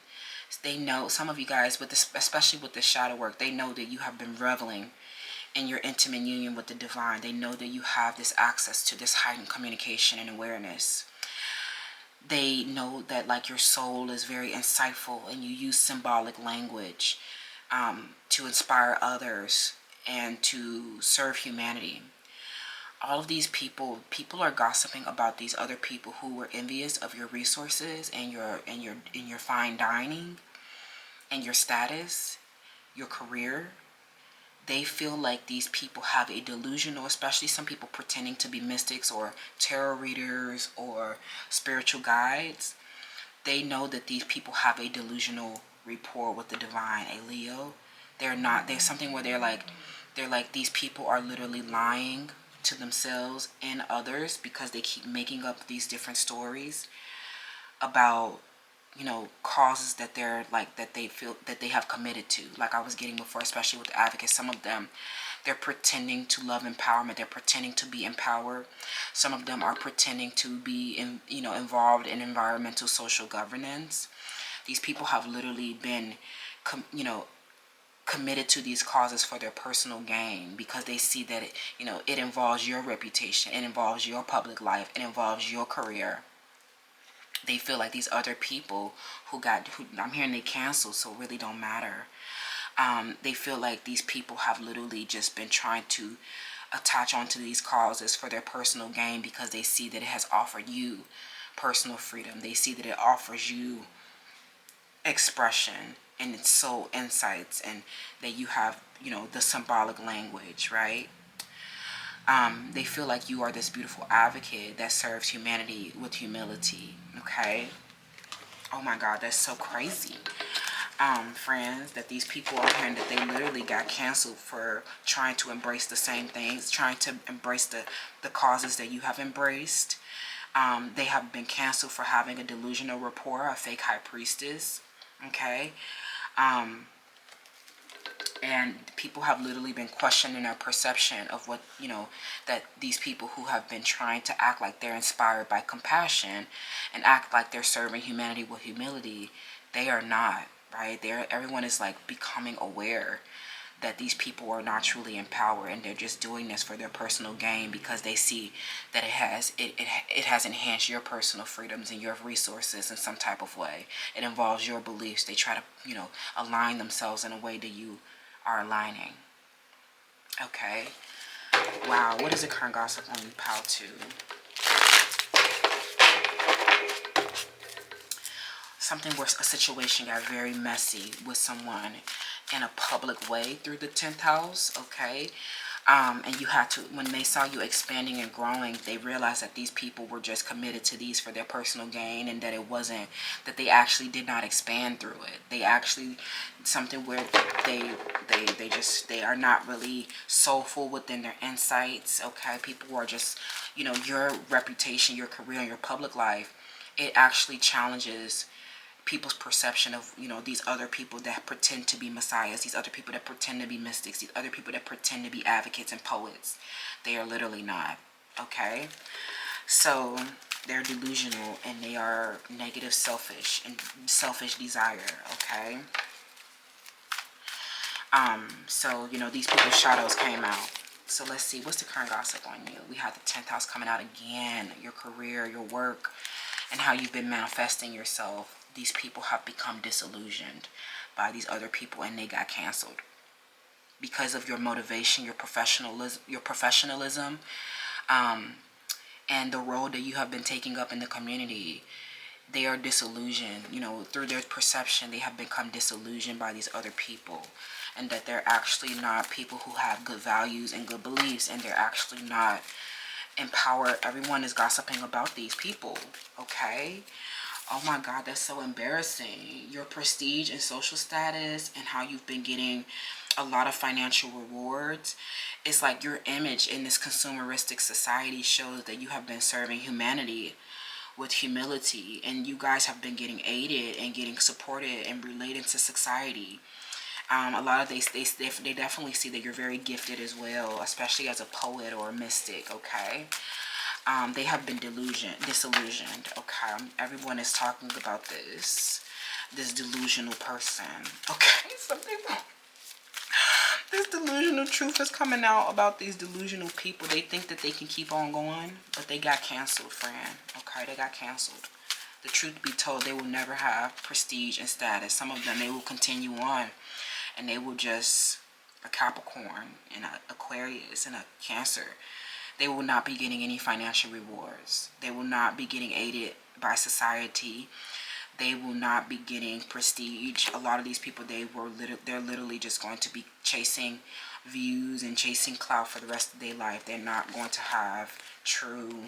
They know, some of you guys, with this, especially with the shadow work, they know that you have been reveling in your intimate union with the divine. They know that you have this access to this heightened communication and awareness. They know that like your soul is very insightful, and you use symbolic language to inspire others and to serve humanity. All of these people are gossiping about these other people who were envious of your resources and your fine dining and your status, your career. They feel like these people have a delusional, especially some people pretending to be mystics or tarot readers or spiritual guides. They know that these people have a delusional rapport with the divine, a Leo. There's something where they're like, these people are literally lying to themselves and others because they keep making up these different stories about, causes that they feel that they have committed to. Like I was getting before, especially with the Advocates, some of them, they're pretending to love empowerment. They're pretending to be empowered. Some of them are pretending to be involved in environmental social governance. These people have literally been committed to these causes for their personal gain because they see that it involves your reputation, it involves your public life, it involves your career. They feel like these other people who I'm hearing they canceled, so it really don't matter. They feel like these people have literally just been trying to attach onto these causes for their personal gain because they see that it has offered you personal freedom. They see that it offers you expression and its soul insights, and that you have, the symbolic language, right? They feel like you are this beautiful advocate that serves humanity with humility. Okay. Oh my God, that's so crazy. Friends, that these people are hearing that they literally got canceled for trying to embrace the same things, trying to embrace the causes that you have embraced. They have been canceled for having a delusional rapport, a fake high priestess. Okay. And people have literally been questioning their perception of what, that these people who have been trying to act like they're inspired by compassion and act like they're serving humanity with humility, they are not, right? Everyone is like becoming aware that these people are not truly in power, and they're just doing this for their personal gain because they see that it has enhanced your personal freedoms and your resources in some type of way. It involves your beliefs. They try to, align themselves in a way that you are aligning. Okay. Wow. What is the current gossip on you, pile 2? Something where a situation got very messy with someone in a public way through the 10th house, okay? And you had to, when they saw you expanding and growing, they realized that these people were just committed to these for their personal gain, and that it wasn't, that they actually did not expand through it. They actually, something where they are not really soulful within their insights, okay? People who are just, your reputation, your career, and your public life, it actually challenges people's perception of, these other people that pretend to be messiahs, these other people that pretend to be mystics, these other people that pretend to be advocates and poets. They are literally not, okay? So they're delusional, and they are negative, selfish, and selfish desire, okay? So, these people's shadows came out. So let's see, what's the current gossip on you? We have the 10th house coming out again, your career, your work, and how you've been manifesting yourself. These people have become disillusioned by these other people, and they got canceled because of your motivation, your professionalism, and the role that you have been taking up in the community. They are disillusioned, through their perception. They have become disillusioned by these other people, and that they're actually not people who have good values and good beliefs, and they're actually not empowered. Everyone is gossiping about these people, okay? Oh my God, that's so embarrassing. Your prestige and social status, and how you've been getting a lot of financial rewards. It's like your image in this consumeristic society shows that you have been serving humanity with humility, and you guys have been getting aided and getting supported and related to society. A lot of they definitely see that you're very gifted as well, especially as a poet or a mystic, okay? They have been disillusioned, okay? Everyone is talking about this delusional person, okay? Something wrong. This delusional truth is coming out about these delusional people. They think that they can keep on going, but they got canceled, friend, okay? They got canceled. The truth be told, they will never have prestige and status. Some of them, they will continue on, and they will just, a Capricorn and an Aquarius and a Cancer, they will not be getting any financial rewards. They will not be getting aided by society. They will not be getting prestige. A lot of these people, they're literally just going to be chasing views and chasing clout for the rest of their life. They're not going to have true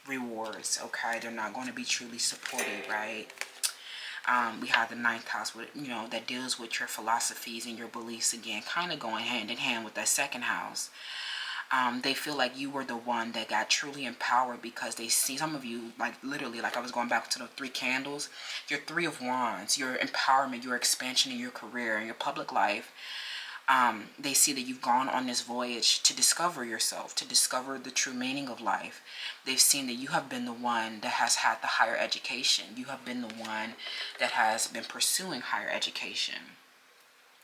rewards, okay? They're not going to be truly supported, right? We have the 9th house, with, that deals with your philosophies and your beliefs, again, kind of going hand in hand with that 2nd house. They feel like you were the one that got truly empowered, because they see some of you, like literally, like I was going back to the 3 candles, your 3 of Wands, your empowerment, your expansion in your career and your public life. They see that you've gone on this voyage to discover yourself, to discover the true meaning of life. They've seen that you have been the one that has had the higher education. You have been the one that has been pursuing higher education.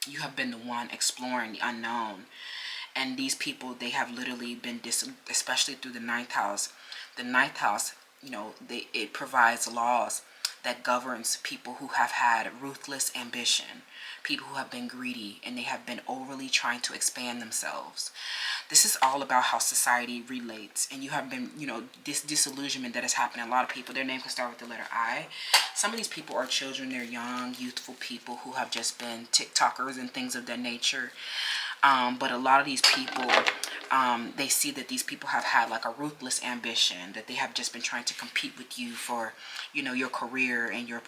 You have been the one exploring the unknown. And these people, they have literally been, especially through the 9th house. The 9th house, it provides laws that governs people who have had ruthless ambition, people who have been greedy, and they have been overly trying to expand themselves. This is all about how society relates, and you have been, this disillusionment that has happened to a lot of people. Their name can start with the letter I. Some of these people are children. They're young, youthful people who have just been TikTokers and things of that nature. But a lot of these people, they see that these people have had like a ruthless ambition, that they have just been trying to compete with you for, your career and your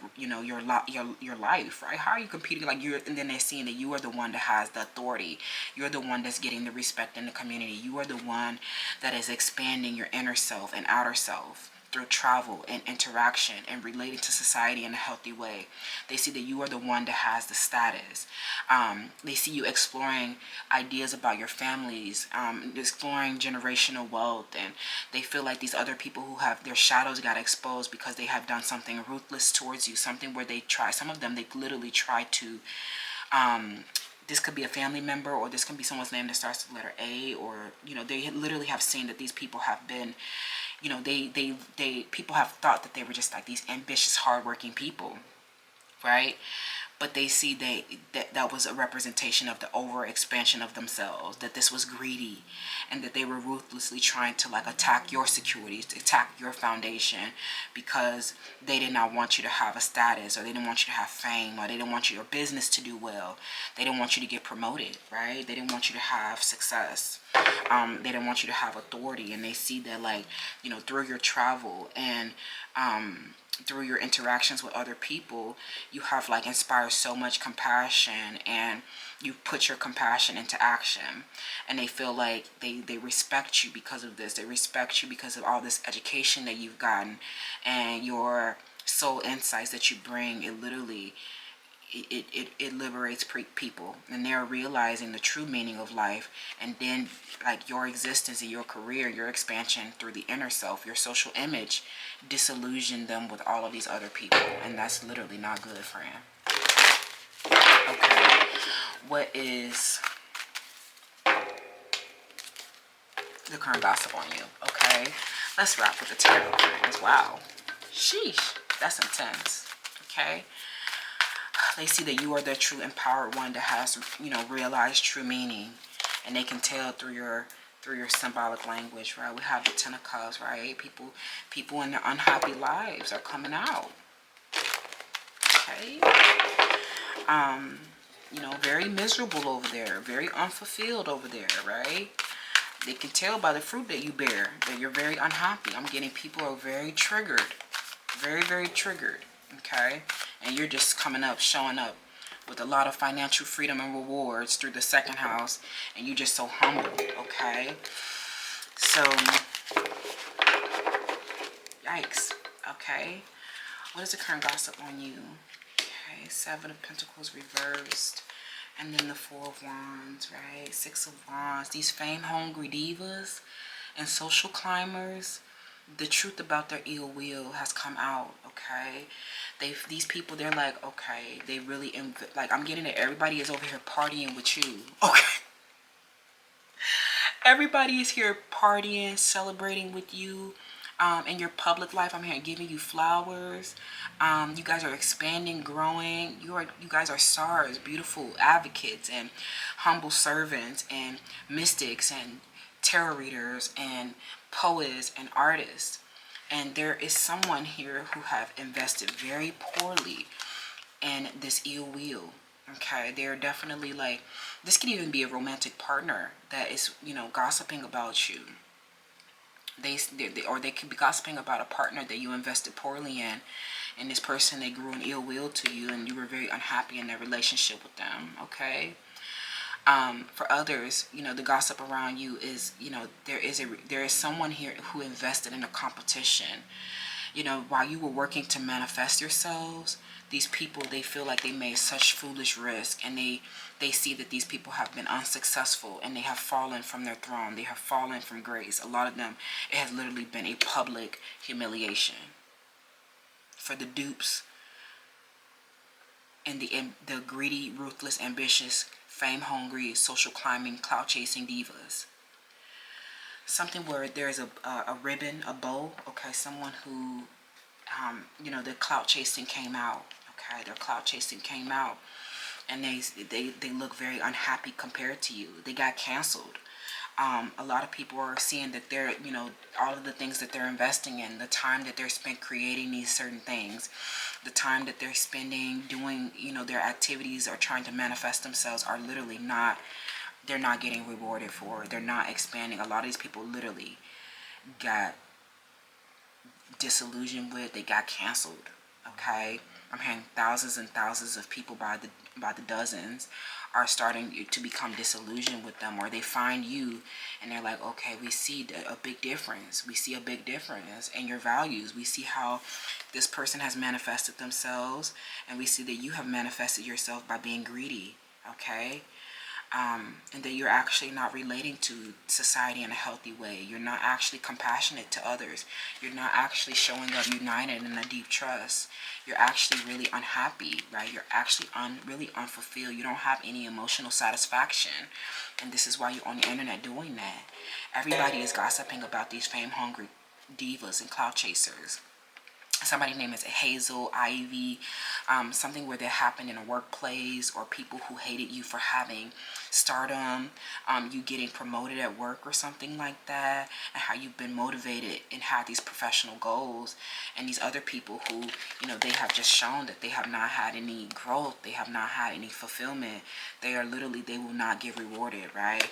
life, right? How are you competing? Like and then they're seeing that you are the one that has the authority. You're the one that's getting the respect in the community. You are the one that is expanding your inner self and outer self through travel and interaction and relating to society in a healthy way. They see that you are the one that has the status. They see you exploring ideas about your families, exploring generational wealth, and they feel like these other people who have their shadows got exposed because they have done something ruthless towards you, something where some of them, they literally try to this could be a family member, or this can be someone's name that starts with the letter A, or, you know, they literally have seen that these people have been, you know, people have thought that they were just like these ambitious, hardworking people, right? But they see that was a representation of the over expansion of themselves, that this was greedy, and that they were ruthlessly trying to like attack your securities, to attack your foundation, because they did not want you to have a status, or they didn't want you to have fame, or they didn't want your business to do well. They didn't want you to get promoted, right? They didn't want you to have success. They didn't want you to have authority. And they see that, like, you know, through your travel and through your interactions with other people, you have like inspired so much compassion, and you put your compassion into action, and they feel like they respect you because of this. They respect you because of all this education that you've gotten, and your soul insights that you bring. It literally, it liberates people, and they're realizing the true meaning of life. And then, like, your existence and your career, your expansion through the inner self, your social image, disillusion them with all of these other people, and that's literally not good, friend. Okay, what is the current gossip on you? Okay, let's wrap with the tarot, friends. Wow, sheesh, that's intense. Okay, they see that you are the true empowered one that has, you know, realized true meaning, and they can tell through your symbolic language, right? We have the Ten of Cups, right? People in their unhappy lives are coming out. Okay, you know, very miserable over there, very unfulfilled over there, right? They can tell by the fruit that you bear that you're very unhappy. I'm getting people are very triggered, very, very triggered. Okay, and you're just coming up, showing up with a lot of financial freedom and rewards through the second house, and you're just so humble. Okay, so yikes. Okay, what is the current gossip on you? Okay, Seven of Pentacles reversed, and then the Four of Wands, right? Six of Wands. These fame-hungry divas and social climbers, the truth about their ill will has come out. Okay, these people, they're like, okay, they really, like, I'm getting it. Everybody is over here partying with you. Okay, everybody is here partying, celebrating with you. In your public life, I'm here giving you flowers. You guys are expanding, growing. You guys are stars, beautiful advocates and humble servants and mystics and tarot readers and poets and artists. And there is someone here who have invested very poorly in this ill will. Okay, they're definitely like, this can even be a romantic partner that is, you know, gossiping about you. Or they could be gossiping about a partner that you invested poorly in, and this person, they grew an ill will to you, and you were very unhappy in their relationship with them. Okay, for others, you know, the gossip around you is, you know, there is someone here who invested in a competition. You know, while you were working to manifest yourselves, these people, they feel like they made such foolish risk, and they see that these people have been unsuccessful, and they have fallen from their throne. They have fallen from grace. A lot of them, it has literally been a public humiliation for the dupes and the greedy, ruthless, ambitious, fame-hungry, social climbing, clout-chasing divas. Something where there's a ribbon, a bow. Okay, someone who, you know, the clout chasing came out. Okay, their clout chasing came out, and they look very unhappy compared to you. They got canceled. A lot of people are seeing that they're, you know, all of the things that they're investing in, the time that they're spent creating these certain things, the time that they're spending doing, you know, their activities or trying to manifest themselves are literally not. They're not getting rewarded for. They're not expanding. A lot of these people literally got disillusioned with. They got canceled. Okay, I'm hearing thousands and thousands of people by the dozens are starting to become disillusioned with them, or they find you and they're like, okay, we see a big difference. We see a big difference in your values. We see how this person has manifested themselves, and we see that you have manifested yourself by being greedy. Okay. and that you're actually not relating to society in a healthy way. You're not actually compassionate to others. You're not actually showing up united in a deep trust. You're actually really unhappy, right? You're actually really unfulfilled. You don't have any emotional satisfaction. And this is why you're on the internet doing that. Everybody is gossiping about these fame-hungry divas and clout chasers. Somebody named is Hazel, Ivy, something where that happened in a workplace, or people who hated you for having stardom, you getting promoted at work or something like that, and how you've been motivated and had these professional goals, and these other people who, you know, they have just shown that they have not had any growth, they have not had any fulfillment. They are literally, they will not get rewarded, right?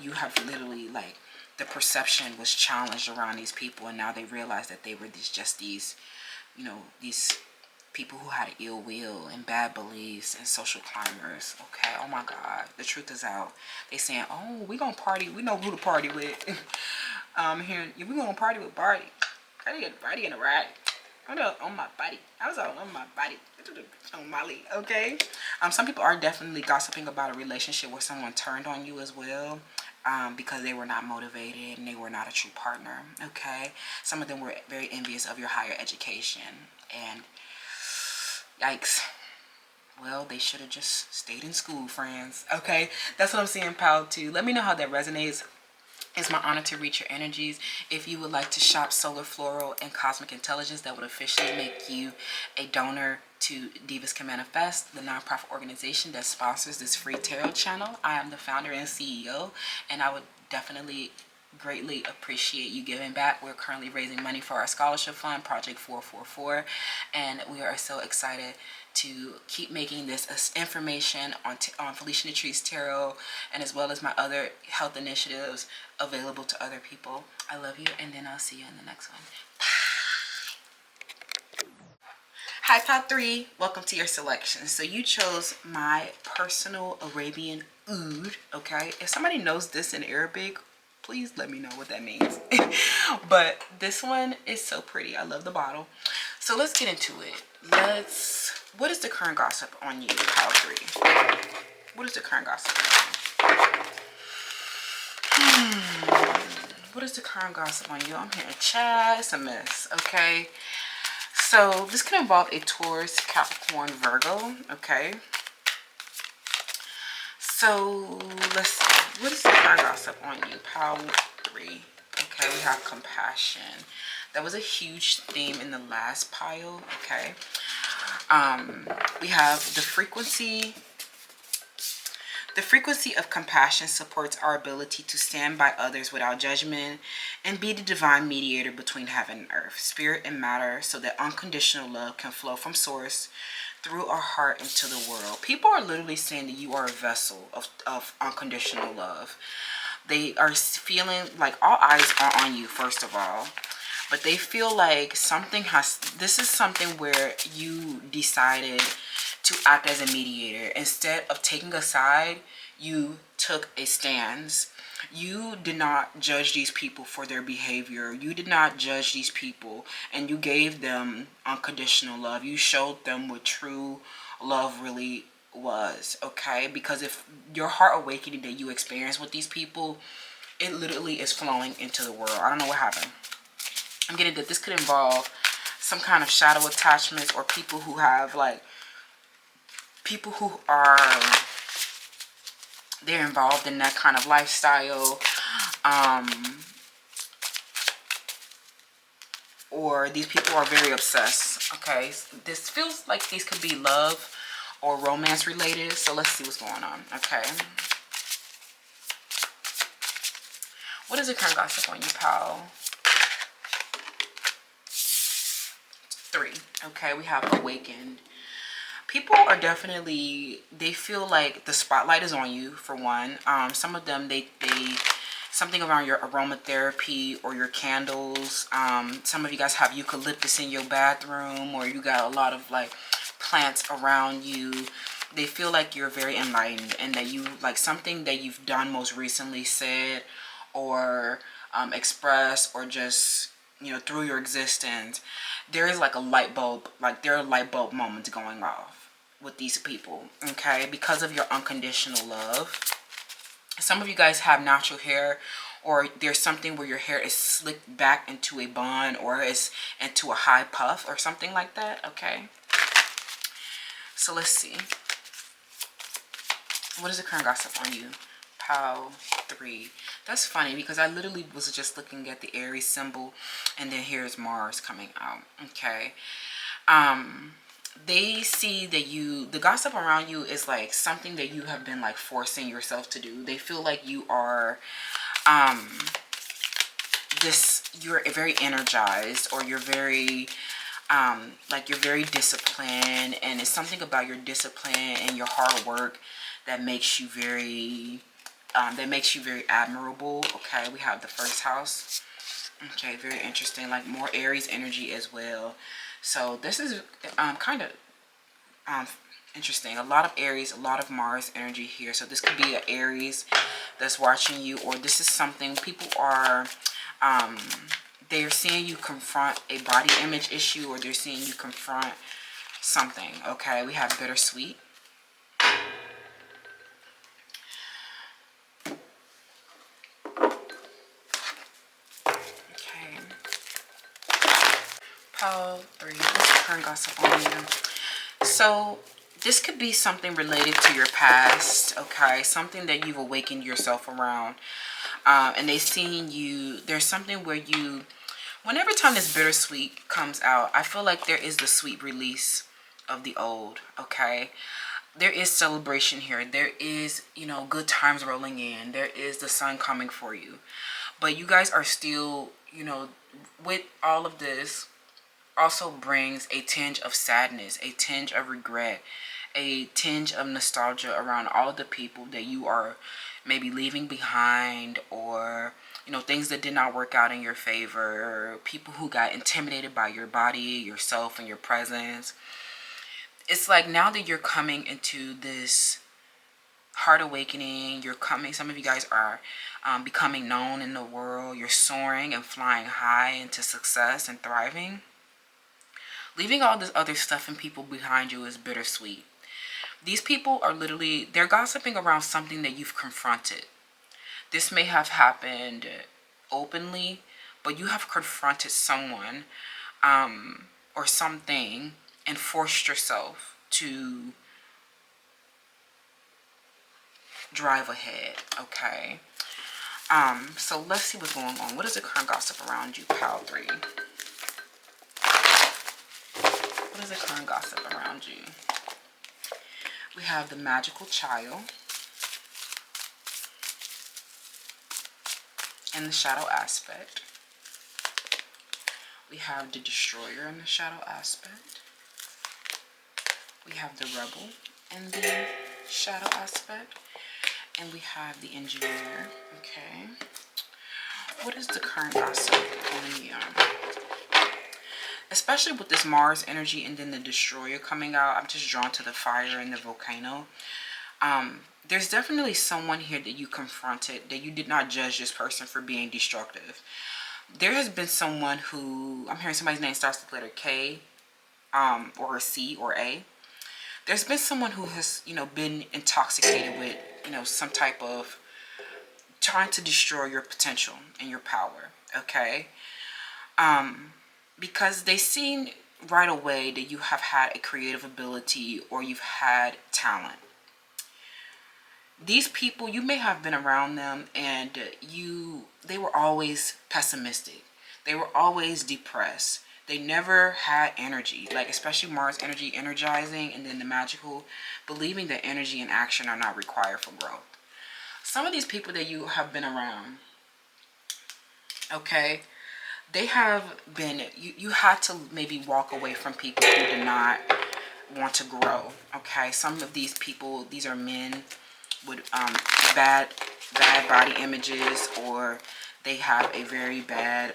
You have literally, like, the perception was challenged around these people, and now they realize that they were these you know, these people who had ill will and bad beliefs and social climbers. Okay, oh my God, the truth is out. They saying, oh, we gonna party, we know who to party with. Here, we gonna party with Barty. I get Barty in a ride. I know, on my body. I was all on my body. On Molly, okay? Some people are definitely gossiping about a relationship where someone turned on you as well. Because they were not motivated and they were not a true partner, okay? Some of them were very envious of your higher education, and yikes. Well, they should have just stayed in school, friends, okay? That's what I'm seeing, pal, too. Let me know how that resonates. It's my honor to reach your energies. If you would like to shop Solar, Floral, and Cosmic Intelligence, that would officially make you a donor to Divas Can Manifest, the nonprofit organization that sponsors this free tarot channel. I am the founder and CEO, and I would definitely greatly appreciate you giving back. We're currently raising money for our scholarship fund, Project 444, and we are so excited to keep making this information on Felicia Tree's tarot, and as well as my other health initiatives, available to other people. I love you, and then I'll see you in the next one. Hi, Pal 3. Welcome to your selection. So you chose my personal Arabian oud, okay? If somebody knows this in Arabic, please let me know what that means. But this one is so pretty. I love the bottle. So let's get into it. What is the current gossip on you, Pal 3? What is the current gossip on you? What is the current gossip on you? I'm hearing chat. It's a mess, okay? So this can involve a Taurus, Capricorn, Virgo, okay? So let's see. What is the current gossip on you, Pal 3? Okay, we have compassion. That was a huge theme in the last pile, okay? We have the frequency. The frequency of compassion supports our ability to stand by others without judgment and be the divine mediator between heaven and earth, spirit and matter, so that unconditional love can flow from source through our heart into the world. People are literally saying that you are a vessel of unconditional love. They are feeling like all eyes are on you, first of all. But they feel like this is something where you decided to act as a mediator. Instead of taking a side, you took a stance. You did not judge these people for their behavior. You did not judge these people, and you gave them unconditional love. You showed them what true love really was, okay? Because if your heart awakening that you experience with these people, it literally is flowing into the world. I don't know what happened. I'm getting that this could involve some kind of shadow attachments, or people who have they're involved in that kind of lifestyle, or these people are very obsessed, okay? This feels like these could be love or romance related, so let's see what's going on, okay? What is the current gossip on you, pal? 3, okay? We have awakened. People are definitely, they feel like the spotlight is on you, for one. Some of them, something around your aromatherapy or your candles. Some of you guys have eucalyptus in your bathroom, or you got a lot of like plants around you. They feel like you're very enlightened, and that you, like, something that you've done most recently, said, or expressed, or just, you know, through your existence, there is like a light bulb, like there are light bulb moments going off with these people, okay? Because of your unconditional love. Some of you guys have natural hair, or there's something where your hair is slicked back into a bun or is into a high puff or something like that. Okay, so let's see. What is the current gossip on you? Pile 3. That's funny because I literally was just looking at the Aries symbol, and then here's Mars coming out. Okay. They see that the gossip around you is like something that you have been like forcing yourself to do. They feel like you are you're very energized, or you're very like you're very disciplined, and it's something about your discipline and your hard work that makes you very admirable. Okay, we have the first house. Okay, very interesting. Like more Aries energy as well. So this is kind of interesting. A lot of Aries, a lot of Mars energy here. So this could be an Aries that's watching you, or this is something people are they're seeing you confront a body image issue, or they're seeing you confront something. Okay, we have bittersweet. Okay. Pile 3. What's the current gossip on you? So this could be something related to your past. Okay, something that you've awakened yourself around. And they seeing you. There's something where you, whenever time this bittersweet comes out, I feel like there is the sweet release of the old. Okay, there is celebration here. There is, you know, good times rolling in. There is the sun coming for you. But you guys are still, you know, with all of this also brings a tinge of sadness, a tinge of regret, a tinge of nostalgia around all of the people that you are maybe leaving behind, or, you know, things that did not work out in your favor, people who got intimidated by your body, yourself, and your presence. It's like now that you're coming into this heart awakening, you're coming, some of you guys are becoming known in the world, you're soaring and flying high into success and thriving. Leaving all this other stuff and people behind you is bittersweet. These people are literally, they're gossiping around something that you've confronted. This may have happened openly, but you have confronted someone or something and forced yourself to drive ahead. Okay. So let's see what's going on. What is the current gossip around you, pile 3? What is the current gossip around you? We have the magical child and the shadow aspect. We have the destroyer in the shadow aspect. We have the rebel in the shadow aspect. And we have the engineer. Okay. What is the current gossip on you? Especially with this Mars energy and then the destroyer coming out, I'm just drawn to the fire and the volcano. There's definitely someone here that you confronted, that you did not judge this person for being destructive. There has been someone who, I'm hearing somebody's name starts with the letter K, or a C or A. There's been someone who has, you know, been intoxicated with, you know, some type of trying to destroy your potential and your power. Okay. Because they seen right away that you have had a creative ability, or you've had talent. These people, you may have been around them, and they were always pessimistic. They were always depressed. They never had energy, like especially Mars energy energizing, and then the magical, believing that energy and action are not required for growth. Some of these people that you have been around, okay, they have been, you had to maybe walk away from people who did not want to grow. Okay, some of these people, these are men with bad body images, or they have a very bad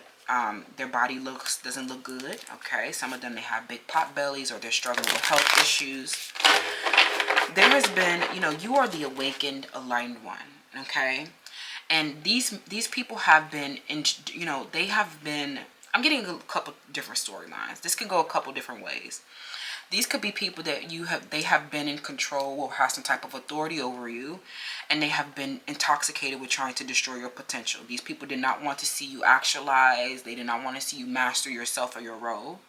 their body doesn't look good. Okay, some of them, they have big pot bellies, or they're struggling with health issues. There has been, you know, you are the awakened, aligned one. Okay, and these people have been in, you know, they have been, I'm getting a couple different storylines. This can go a couple different ways. These could be people that they have been in control or have some type of authority over you, and they have been intoxicated with trying to destroy your potential. These people did not want to see you actualize. They did not want to see you master yourself or your role.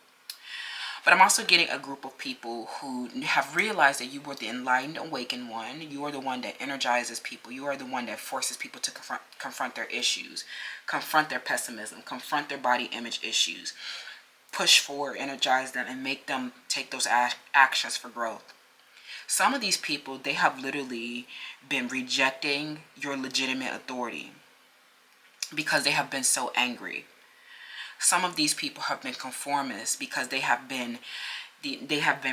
But I'm also getting a group of people who have realized that you were the enlightened, awakened one. You are the one that energizes people. You are the one that forces people to confront their issues, confront their pessimism, confront their body image issues, push forward, energize them, and make them take those actions for growth. Some of these people, they have literally been rejecting your legitimate authority because they have been so angry. Some of these people have been conformists because they have been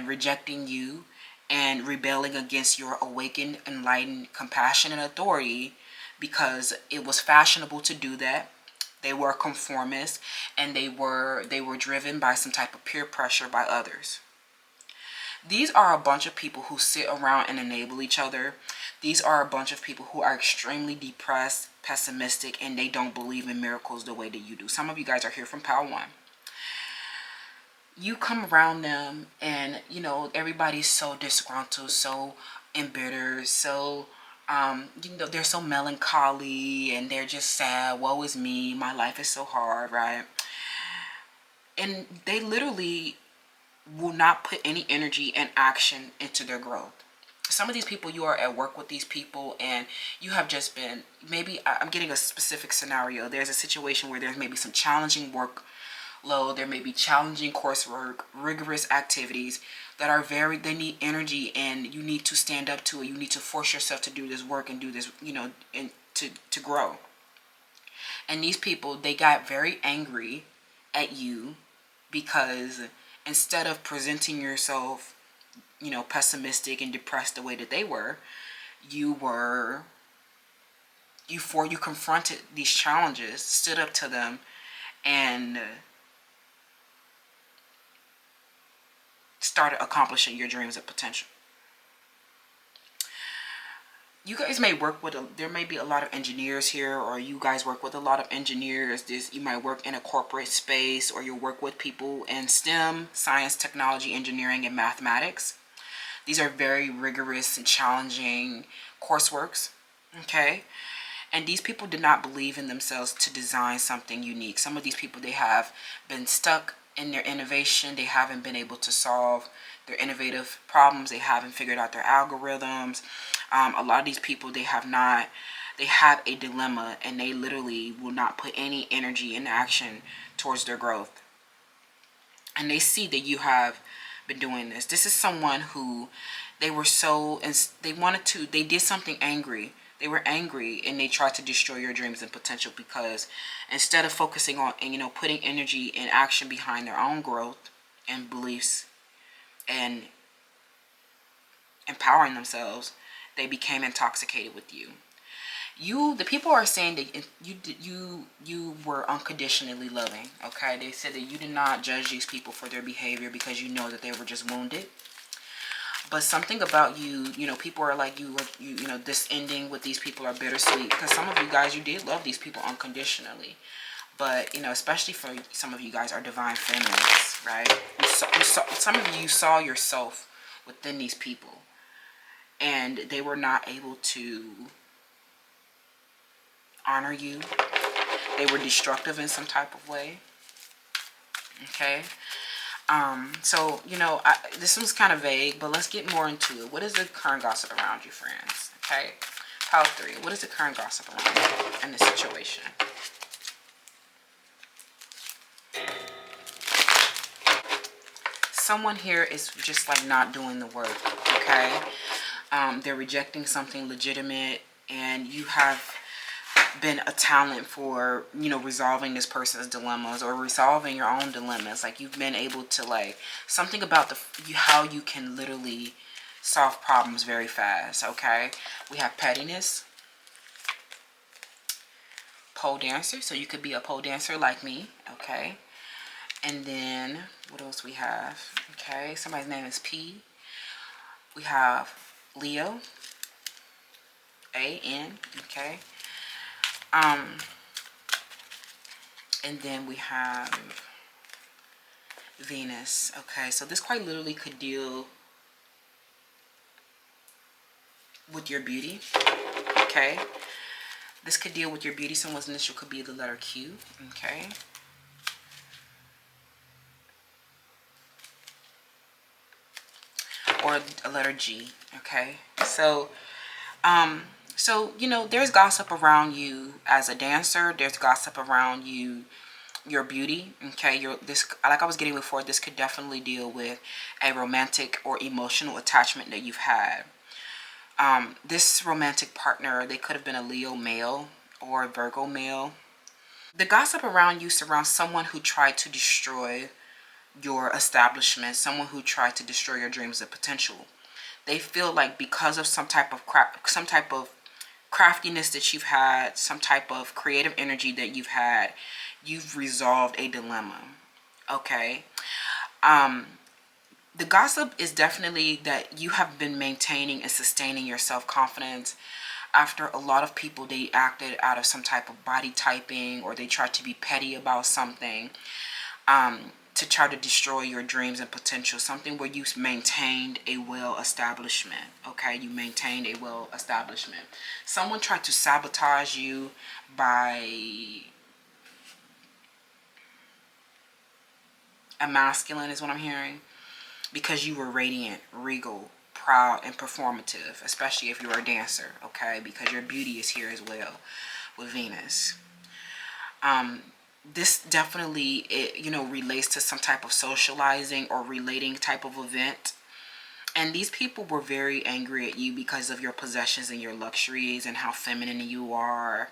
rejecting you and rebelling against your awakened, enlightened, compassionate authority because it was fashionable to do that. They were conformists, and they were driven by some type of peer pressure by others. These are a bunch of people who sit around and enable each other. These are a bunch of people who are extremely depressed, pessimistic, and they don't believe in miracles the way that you do. Some of you guys are here from Pile 1. You come around them and, you know, everybody's so disgruntled, so embittered, so, you know, they're so melancholy and they're just sad. Woe is me. My life is so hard, right? And they literally will not put any energy and action into their growth. Some of these people, you are at work with these people and you have just been, maybe I'm getting a specific scenario. There's a situation where there's maybe some challenging workload. There may be challenging coursework, rigorous activities that are they need energy, and you need to stand up to it. You need to force yourself to do this work and do this, you know, and to grow. And these people, they got very angry at you because instead of presenting yourself, you know, pessimistic and depressed the way that they were, you confronted these challenges, stood up to them, and started accomplishing your dreams of potential. You guys may work with, there may be a lot of engineers here, or you guys work with a lot of engineers. You might work in a corporate space, or you work with people in STEM, science, technology, engineering, and mathematics. These are very rigorous and challenging courseworks, okay? And these people did not believe in themselves to design something unique. Some of these people, they have been stuck in their innovation. They haven't been able to solve their innovative problems. They haven't figured out their algorithms. A lot of these people, they have a dilemma, and they literally will not put any energy and action towards their growth. And they see that you have been doing this. This is someone who they did something angry. They were angry and they tried to destroy your dreams and potential because instead of focusing on, and, you know, putting energy and action behind their own growth and beliefs and empowering themselves, they became intoxicated with you. The people are saying that you were unconditionally loving, okay? They said that you did not judge these people for their behavior because you know that they were just wounded. But something about you, you know, people are like, you know, this ending with these people are bittersweet because some of you guys, you did love these people unconditionally. But, you know, especially for some of you guys are divine feminines, right? Some of you saw yourself within these people, and they were not able to honor you. They were destructive in some type of way, okay? So, you know, this one's kind of vague, but let's get more into it. What is the current gossip around you, friends? Okay, pile 3. What is the current gossip around you in this situation? Someone here is just like not doing the work, okay? They're rejecting something legitimate, and you have been a talent for, you know, resolving this person's dilemmas or resolving your own dilemmas. Like, you've been able to, like, something about how you can literally solve problems very fast, okay? We have pettiness, pole dancer, so you could be a pole dancer like me, okay? And then what else we have? Okay, somebody's name is P. We have Leo, A-N, okay? And then we have Venus. Okay, so this quite literally could deal with your beauty. Okay, this could deal with your beauty. Someone's initial could be the letter Q. Okay, or a letter G. Okay, so you know, there's gossip around you as a dancer. There's gossip around you, your beauty. Okay, this, like I was getting before, this could definitely deal with a romantic or emotional attachment that you've had. This romantic partner, they could have been a Leo male or a Virgo male. The gossip around you surrounds someone who tried to destroy your establishment, someone who tried to destroy your dreams of potential. They feel like because of some type of craftiness that you've had, some type of creative energy that you've had, you've resolved a dilemma. Okay. The gossip is definitely that you have been maintaining and sustaining your self-confidence after a lot of people, they acted out of some type of body typing, or they tried to be petty about something, to try to destroy your dreams and potential. Something where you maintained a well establishment. Okay, you maintained a well establishment. Someone tried to sabotage you by a masculine, is what I'm hearing, because you were radiant, regal, proud, and performative, especially if you're a dancer. Okay, because your beauty is here as well with Venus. This definitely, you know, relates to some type of socializing or relating type of event. And these people were very angry at you because of your possessions and your luxuries and how feminine you are.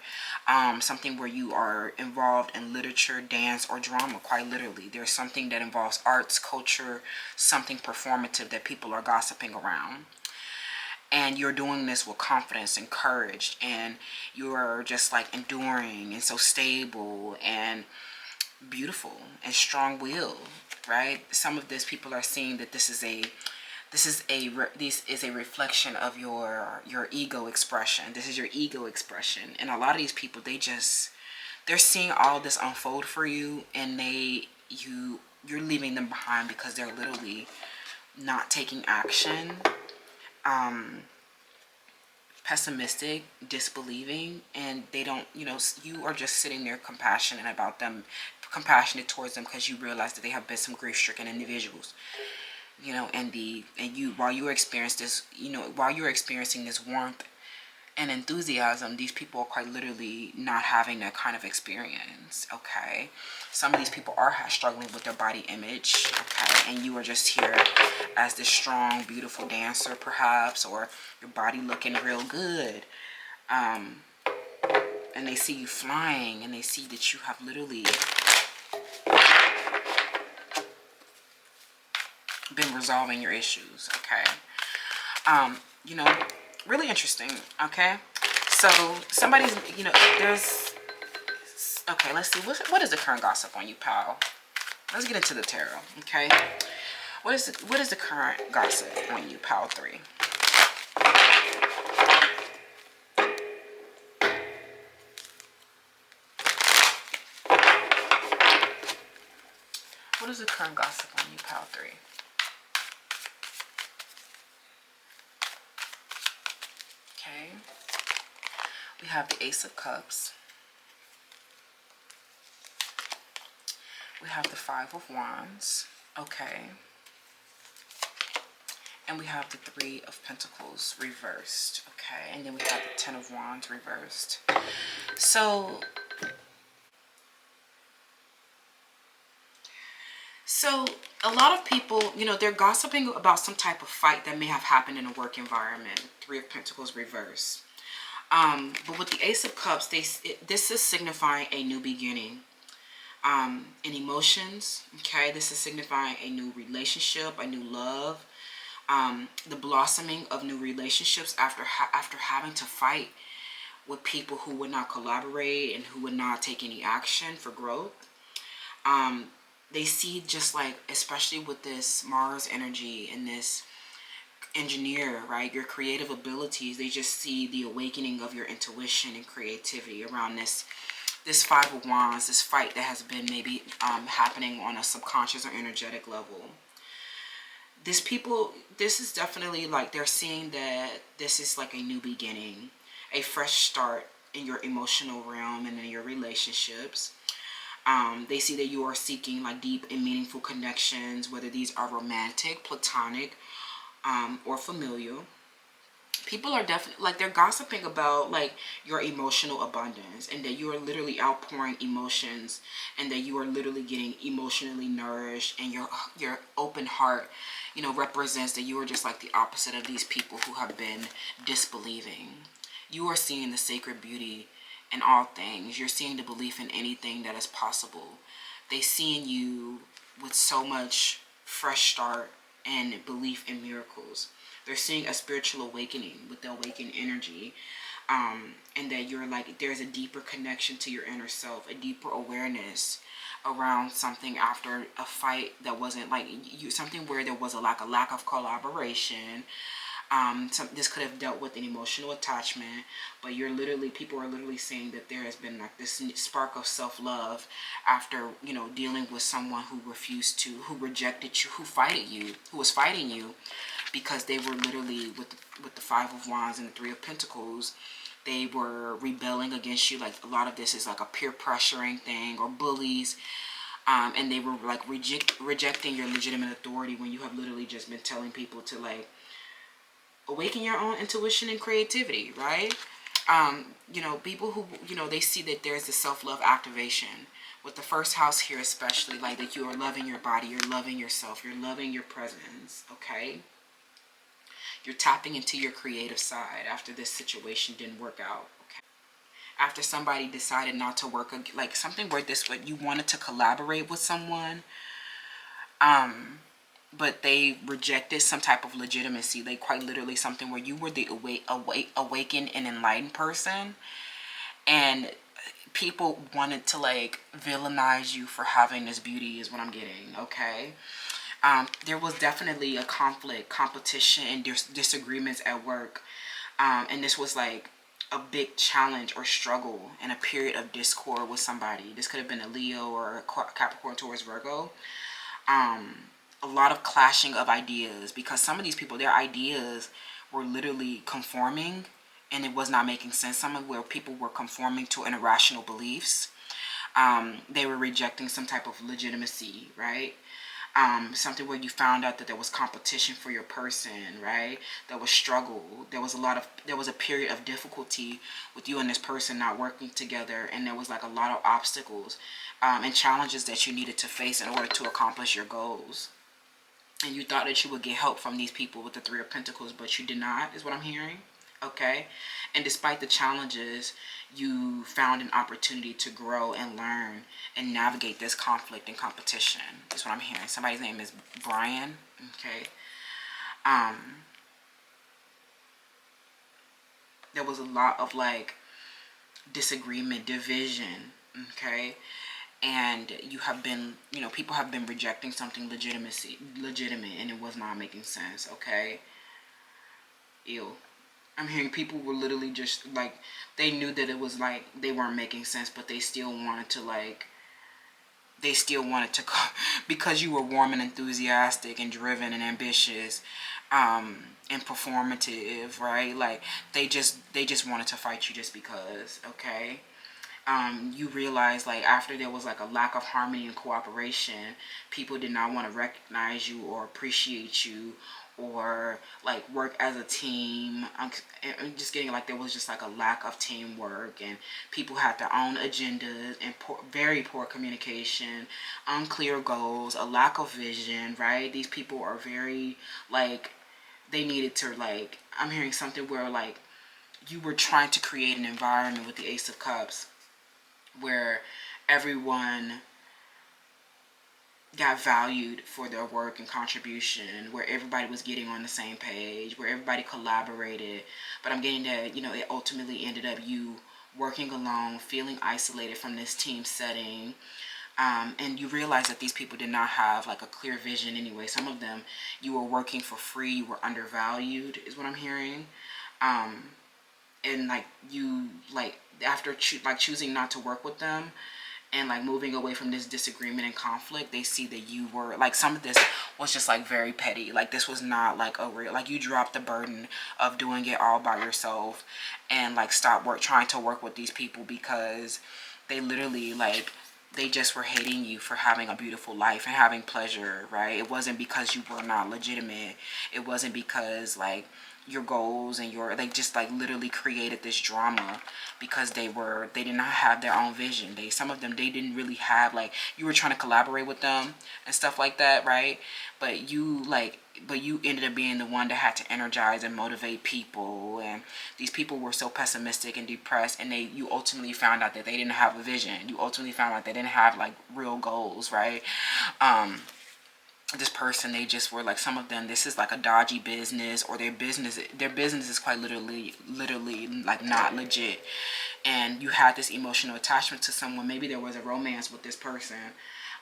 Something where you are involved in literature, dance, or drama, quite literally. There's something that involves arts, culture, something performative that people are gossiping around. And you're doing this with confidence and courage, and you're just like enduring and so stable and beautiful and strong-willed, right? Some of this, people are seeing that this is a reflection of your ego expression. This is your ego expression. And a lot of these people, they're seeing all this unfold for you, and you're leaving them behind because they're literally not taking action, pessimistic, disbelieving, and they don't, you know, you are just sitting there compassionate about them, compassionate towards them, because you realize that they have been some grief-stricken individuals, you know. And while you experience this, you know, while you're experiencing this warmth and enthusiasm, these people are quite literally not having that kind of experience. Okay, some of these people are struggling with their body image. Okay, and you are just here as this strong, beautiful dancer, perhaps, or your body looking real good, and they see you flying, and they see that you have literally been resolving your issues. Okay, you know, really interesting. Okay, so somebody's, you know, okay, let's see, what is the current gossip on you, pal? Let's get into the tarot. Okay, what is the current gossip on you, pal 3? What is the current gossip on you, pal 3? Okay, we have the Ace of Cups. We have the Five of Wands. Okay, and we have the Three of Pentacles reversed. Okay, and then we have the Ten of Wands reversed. So a lot of people, you know, they're gossiping about some type of fight that may have happened in a work environment. Three of Pentacles reversed. But with the Ace of Cups, this is signifying a new beginning. In emotions. Okay, this is signifying a new relationship, a new love, the blossoming of new relationships after having to fight with people who would not collaborate and who would not take any action for growth. They see, just like, especially with this Mars energy and this engineer, right, your creative abilities, they just see the awakening of your intuition and creativity around this this Five of Wands, this fight that has been maybe happening on a subconscious or energetic level. This is definitely like they're seeing that this is like a new beginning, a fresh start in your emotional realm and in your relationships. They see that you are seeking like deep and meaningful connections, whether these are romantic, platonic, or familial. People are definitely like they're gossiping about like your emotional abundance, and that you are literally outpouring emotions, and that you are literally getting emotionally nourished, and your open heart, you know, represents that you are just like the opposite of these people who have been disbelieving. You are seeing the sacred beauty in all things. You're seeing the belief in anything that is possible. They see in you with so much fresh start and belief in miracles. They're seeing a spiritual awakening with the awakened energy, and that you're like, there's a deeper connection to your inner self, a deeper awareness around something after a fight that wasn't like you, something where there was a lack of collaboration. This could have dealt with an emotional attachment, but people are literally saying that there has been like this spark of self-love after, you know, dealing with someone who rejected you, who was fighting you, because they were literally with the Five of Wands and the Three of Pentacles. They were rebelling against you. Like a lot of this is like a peer pressuring thing or bullies. And they were like rejecting your legitimate authority when you have literally just been telling people to like awaken your own intuition and creativity, right? You know, people who, you know, they see that there's the self-love activation with the first house here, especially like that you are loving your body, you're loving yourself, you're loving your presence, okay? You're tapping into your creative side after this situation didn't work out, okay? After somebody decided not to work, like something where you wanted to collaborate with someone, but they rejected some type of legitimacy. They quite literally something where you were the awakened and enlightened person, and people wanted to like villainize you for having this beauty is what I'm getting, okay? There was definitely a conflict, competition, and disagreements at work. And this was like a big challenge or struggle and a period of discord with somebody. This could have been a Leo or a Capricorn, Taurus, Virgo. A lot of clashing of ideas, because some of these people, their ideas were literally conforming and it was not making sense. Some of where people were conforming to irrational beliefs. They were rejecting some type of legitimacy, right? Something where you found out that there was competition for your person, right? There was struggle. There was a period of difficulty with you and this person not working together, and there was like a lot of obstacles and challenges that you needed to face in order to accomplish your goals. And you thought that you would get help from these people with the Three of Pentacles, but you did not, is what I'm hearing. Okay? And despite the challenges, you found an opportunity to grow and learn and navigate this conflict and competition. That's what I'm hearing. Somebody's name is Brian. Okay? There was a lot of like disagreement, division. Okay? And you have been, you know, people have been rejecting something legitimate, and it was not making sense, okay? Ew. I'm hearing people were literally just, like, they knew that it was, like, they weren't making sense, but they still wanted to, like, because you were warm and enthusiastic and driven and ambitious, and performative, right? Like, they just wanted to fight you just because, okay? You realize like after there was like a lack of harmony and cooperation, people did not want to recognize you or appreciate you or like work as a team. I'm just getting like there was just like a lack of teamwork, and people had their own agendas and very poor communication, unclear goals, a lack of vision, right? These people are very like, they needed to like, I'm hearing something where like you were trying to create an environment with the Ace of Cups where everyone got valued for their work and contribution, where everybody was getting on the same page, where everybody collaborated. But I'm getting that, you know, it ultimately ended up you working alone, feeling isolated from this team setting. And you realize that these people did not have like a clear vision anyway. Some of them, you were working for free, you were undervalued, is what I'm hearing. and like you like after choosing not to work with them and like moving away from this disagreement and conflict, they see that you were like, some of this was just like very petty. Like this was not like a real, like you dropped the burden of doing it all by yourself and like stop trying to work with these people because they literally like, they just were hating you for having a beautiful life and having pleasure, right? It wasn't because you were not legitimate. It wasn't because like your goals and they just like literally created this drama because they did not have their own vision. Some of them, they didn't really have, like, you were trying to collaborate with them and stuff like that, right? But you ended up being the one that had to energize and motivate people, and these people were so pessimistic and depressed, and you ultimately found out that they didn't have a vision. You ultimately found out they didn't have like real goals, right? This person, they just were like, some of them, this is like a dodgy business, or their business is quite literally like not legit. And you had this emotional attachment to someone. Maybe there was a romance with this person,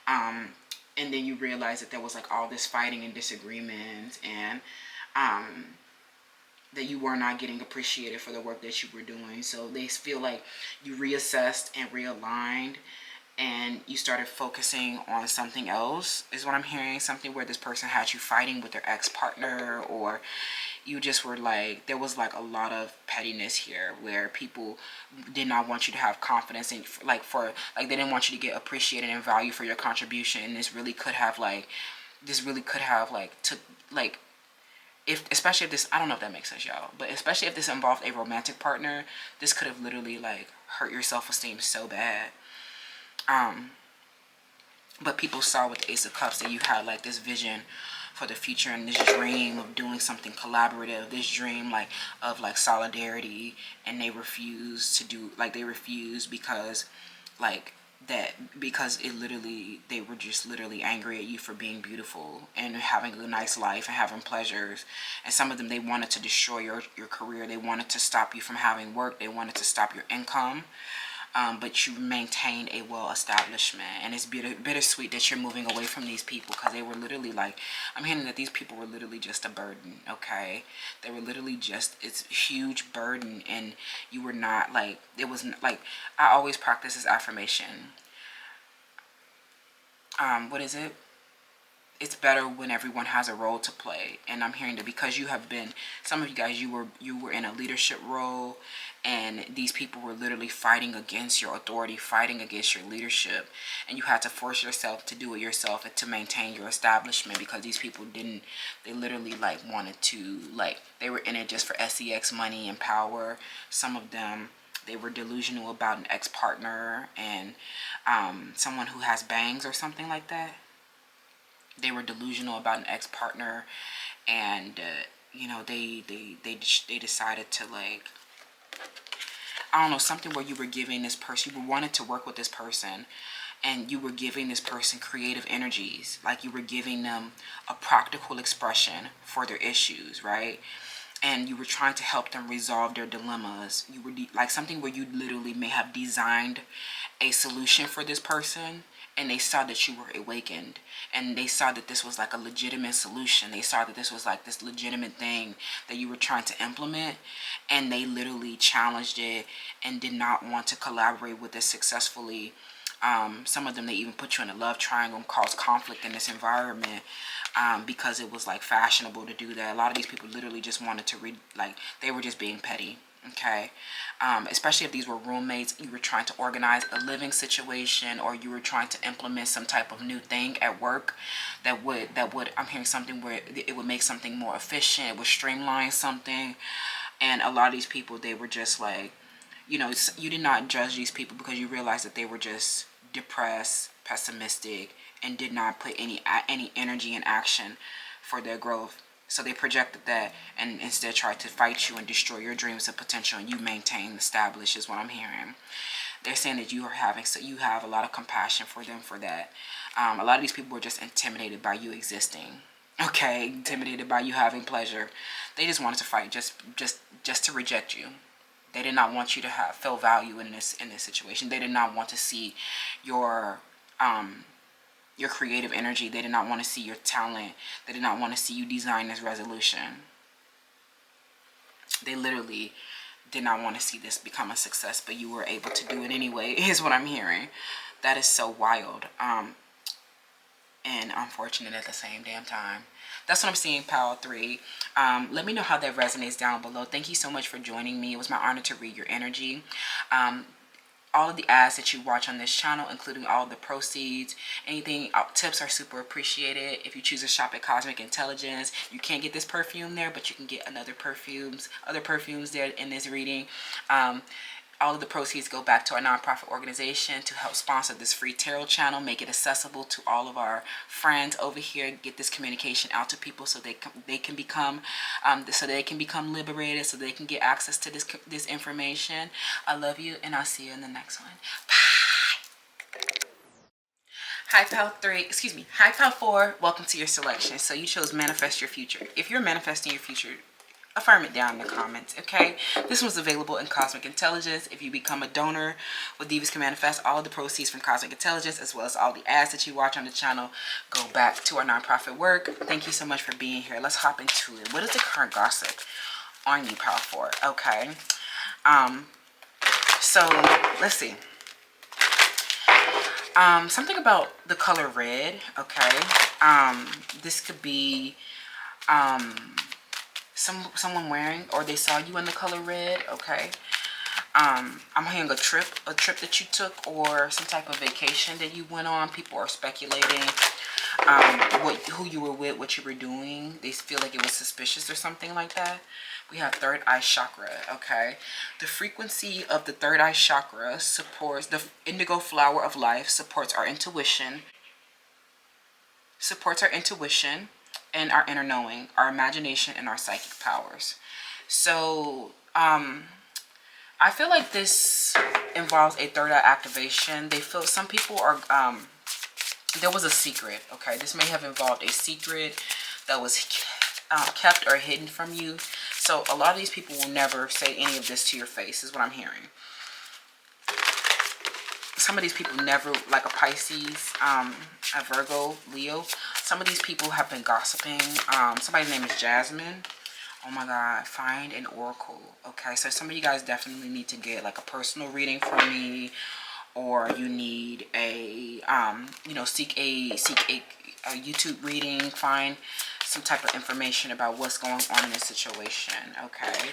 and then you realize that there was like all this fighting and disagreement, and that you were not getting appreciated for the work that you were doing. So they feel like you reassessed and realigned, and you started focusing on something else, is what I'm hearing. Something where this person had you fighting with their ex-partner, or you just were like, there was like a lot of pettiness here where people did not want you to have confidence in, like they didn't want you to get appreciated and value for your contribution. And this really could have if, especially if this, I don't know if that makes sense, y'all, but especially if this involved a romantic partner, this could have literally like hurt your self-esteem so bad. But people saw with the Ace of Cups that you had like this vision for the future and this dream of doing something collaborative, this dream like of like solidarity, and they refused to do, like they refused because like because they were just literally angry at you for being beautiful and having a nice life and having pleasures. And some of them, they wanted to destroy your career. They wanted to stop you from having work. They wanted to stop your income. But you maintained a well establishment, and it's bittersweet that you're moving away from these people, because they were literally like, I'm hearing that these people were literally just a burden. Okay, they were literally just, it's a huge burden, and you were not like, it wasn't like, I always practice this affirmation. What is it? It's better when everyone has a role to play. And I'm hearing that because you have been, some of you guys, you were in a leadership role, and these people were literally fighting against your authority, fighting against your leadership, and you had to force yourself to do it yourself and to maintain your establishment, because these people didn't, they literally like wanted to, like, they were in it just for sex, money, and power. Some of them, they were delusional about an ex-partner and someone who has bangs or something like that. They were delusional about an ex-partner, and you know, they decided to, like, I don't know, something where you were giving this person, you wanted to work with this person, and you were giving this person creative energies, like you were giving them a practical expression for their issues, right? And you were trying to help them resolve their dilemmas. You were like something where you literally may have designed a solution for this person, and they saw that you were awakened, and they saw that this was like a legitimate solution. They saw that this was like this legitimate thing that you were trying to implement, and they literally challenged it and did not want to collaborate with it successfully. Some of them, they even put you in a love triangle and caused conflict in this environment, because it was like fashionable to do that. A lot of these people literally just wanted to read, like, they were just being petty. Okay, especially if these were roommates, you were trying to organize a living situation, or you were trying to implement some type of new thing at work that would I'm hearing something where it would make something more efficient, it would streamline something. And a lot of these people, they were just like, you know, you did not judge these people because you realized that they were just depressed, pessimistic, and did not put any energy and action for their growth. So they projected that and instead tried to fight you and destroy your dreams of potential, and you maintain, establish, is what I'm hearing. They're saying that you have a lot of compassion for them for that. A lot of these people were just intimidated by you existing. Okay, intimidated by you having pleasure. They just wanted to fight, just to reject you. They did not want you to feel value in this situation. They did not want to see your creative energy. They did not want to see your talent. They did not want to see you design this resolution. They literally did not want to see this become a success, but you were able to do it anyway, is what I'm hearing. That is so wild. And unfortunate at the same damn time. That's what I'm seeing, Pile 3. Let me know how that resonates down below. Thank you so much for joining me. It was my honor to read your energy. All of the ads that you watch on this channel, including all the proceeds, anything, tips are super appreciated. If you choose to shop at Cosmic Intelligence, you can't get this perfume there, but you can get other perfumes there in this reading. All of the proceeds go back to our nonprofit organization to help sponsor this free tarot channel, make it accessible to all of our friends over here, get this communication out to people so they can become liberated, so they can get access to this information. I love you, and I'll see you in the next one. Bye. Hi, Pile 3. Excuse me. Hi, Pile 4. Welcome to your selection. So you chose manifest your future. If you're manifesting your future, affirm it down in the comments, okay? This was available in Cosmic Intelligence. If you become a donor with Divas Can Manifest, all of the proceeds from Cosmic Intelligence, as well as all the ads that you watch on the channel, go back to our nonprofit work. Thank you so much for being here. Let's hop into it. What is the current gossip on you, Pile 4? Okay. So let's see. Something about the color red, okay? This could be someone wearing, or they saw you in the color red, okay? I'm hearing a trip that you took, or some type of vacation that you went on. People are speculating who you were with, what you were doing. They feel like it was suspicious or something like that. We have third eye chakra, okay? The frequency of the third eye chakra supports the indigo flower of life, supports our intuition, and our inner knowing, our imagination, and our psychic powers. So I feel like this involves a third eye activation. They feel, some people are there was a secret, okay? This may have involved a secret that was kept or hidden from you. So a lot of these people will never say any of this to your face, is what I'm hearing. Some of these people never, like a Pisces, a Virgo, Leo. Some of these people have been gossiping. Somebody's name is Jasmine. Oh my God, find an oracle. Okay, so some of you guys definitely need to get like a personal reading from me, or you need a, seek a YouTube reading. Find some type of information about what's going on in this situation. Okay,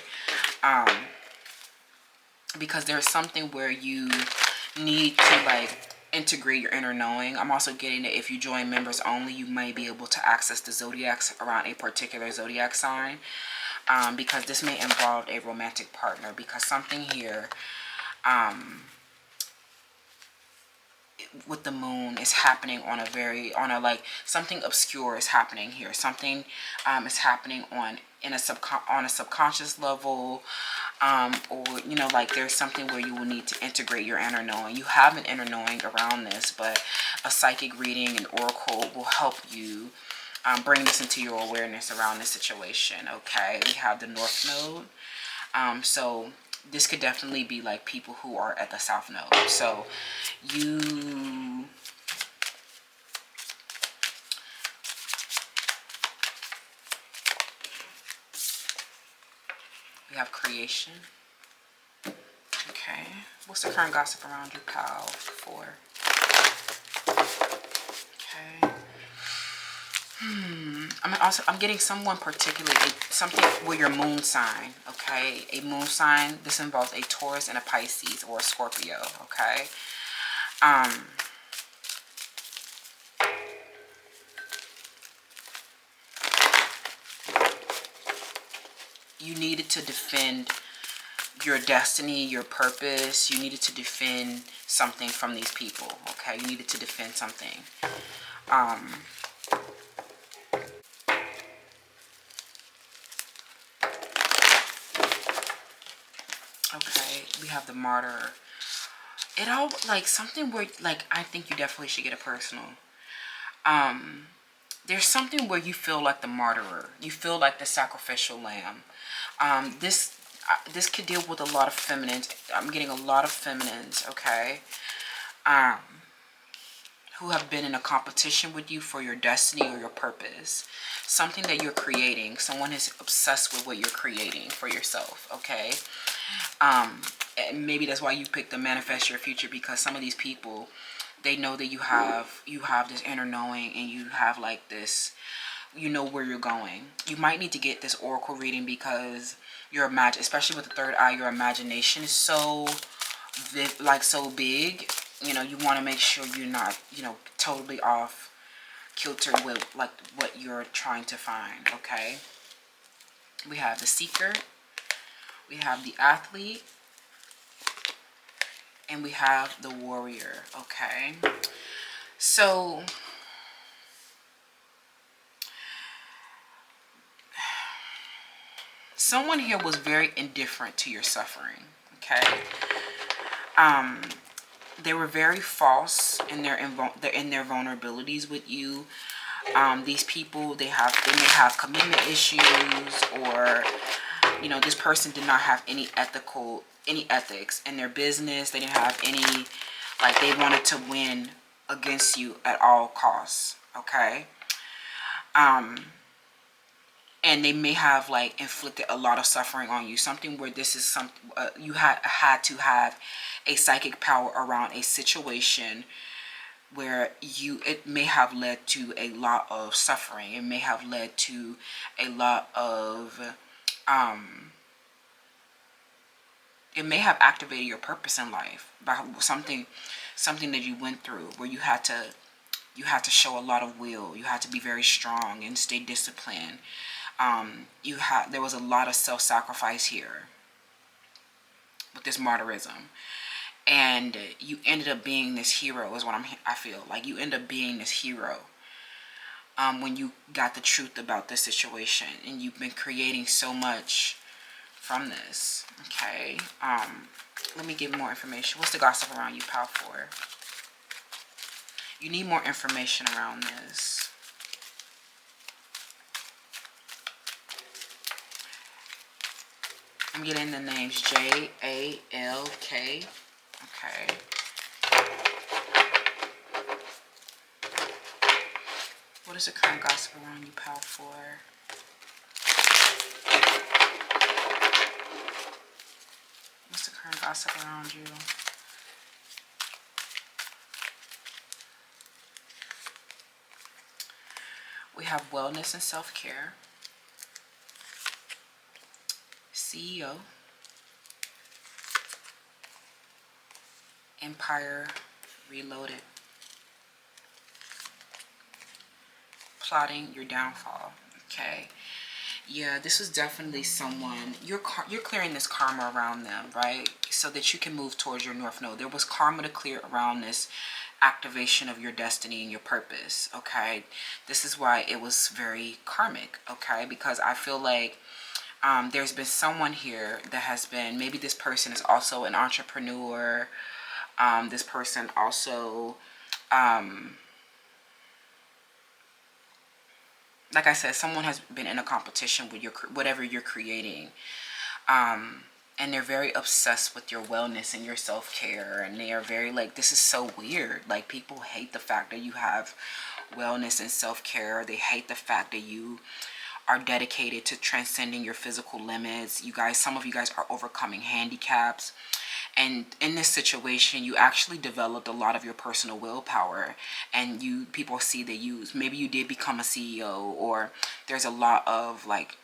because there's something where you need to like integrate your inner knowing. I'm also getting that if you join members only, you may be able to access the zodiacs around a particular zodiac sign, because this may involve a romantic partner, because something here with the moon is happening on a like something obscure is happening here. Something is happening on a subconscious level, or like there's something where you will need to integrate your inner knowing. You have an inner knowing around this, but a psychic reading, an oracle, will help you bring this into your awareness around this situation. Okay, we have the North Node. So this could definitely be like people who are at the South Node. So we have creation. Okay, what's the current gossip around you, Pile 4? Okay. I'm getting someone particularly, something with your moon sign, okay? A moon sign. This involves a Taurus and a Pisces, or a Scorpio, okay? You needed to defend your destiny, your purpose. You needed to defend something from these people, okay? You needed to defend something. Okay, we have the Martyr. It all, like, something where, like, I think you definitely should get a personal. There's something where you feel like the martyr. You feel like the sacrificial lamb. This could deal with a lot of feminines. I'm getting a lot of feminines, okay? who have been in a competition with you for your destiny or your purpose. Something that you're creating. Someone is obsessed with what you're creating for yourself, okay? And maybe that's why you picked to manifest your future, because some of these people, they know that you have this inner knowing, and you have like this, you know where you're going. You might need to get this oracle reading because your especially with the third eye, your imagination is so so big. You know, you want to make sure you're not, you know, totally off kilter with like what you're trying to find, okay? We have the seeker, we have the athlete, and we have the warrior, okay? So someone here was very indifferent to your suffering, okay? They were very false in their vulnerabilities with you. These people, they may have commitment issues, or you know, this person did not have any ethics in their business. They didn't have any, like, they wanted to win against you at all costs, okay? And they may have like inflicted a lot of suffering on you. Something where this is something you had to have a psychic power around a situation where it may have led to a lot of suffering. It may have led to a lot of it may have activated your purpose in life by something that you went through, where you had to show a lot of will. You had to be very strong and stay disciplined. There was a lot of self-sacrifice here with this martyrism, and you ended up being this hero is what I feel like. You end up being this hero when you got the truth about this situation, and you've been creating so much from this, okay? Let me give more information. What's the gossip around you, Pile 4? You need more information around this. I'm getting the names J-A-L-K. Okay. What is the current gossip around you, Pile 4? What's the current gossip around you? We have wellness and self-care. CEO. Empire Reloaded. Plotting your downfall. Okay. Yeah, this was definitely someone, you're clearing this karma around them, right? So that you can move towards your North Node. There was karma to clear around this activation of your destiny and your purpose, okay? This is why it was very karmic, okay? Because I feel like there's been someone here that has been, maybe this person is also an entrepreneur. This person also, like I said, someone has been in a competition with whatever you're creating. And they're very obsessed with your wellness and your self-care. And they are very like, this is so weird. Like, people hate the fact that you have wellness and self-care. They hate the fact that you are dedicated to transcending your physical limits. You guys, some of you guys are overcoming handicaps. And in this situation, you actually developed a lot of your personal willpower, and people see that maybe you did become a CEO, or there's a lot of like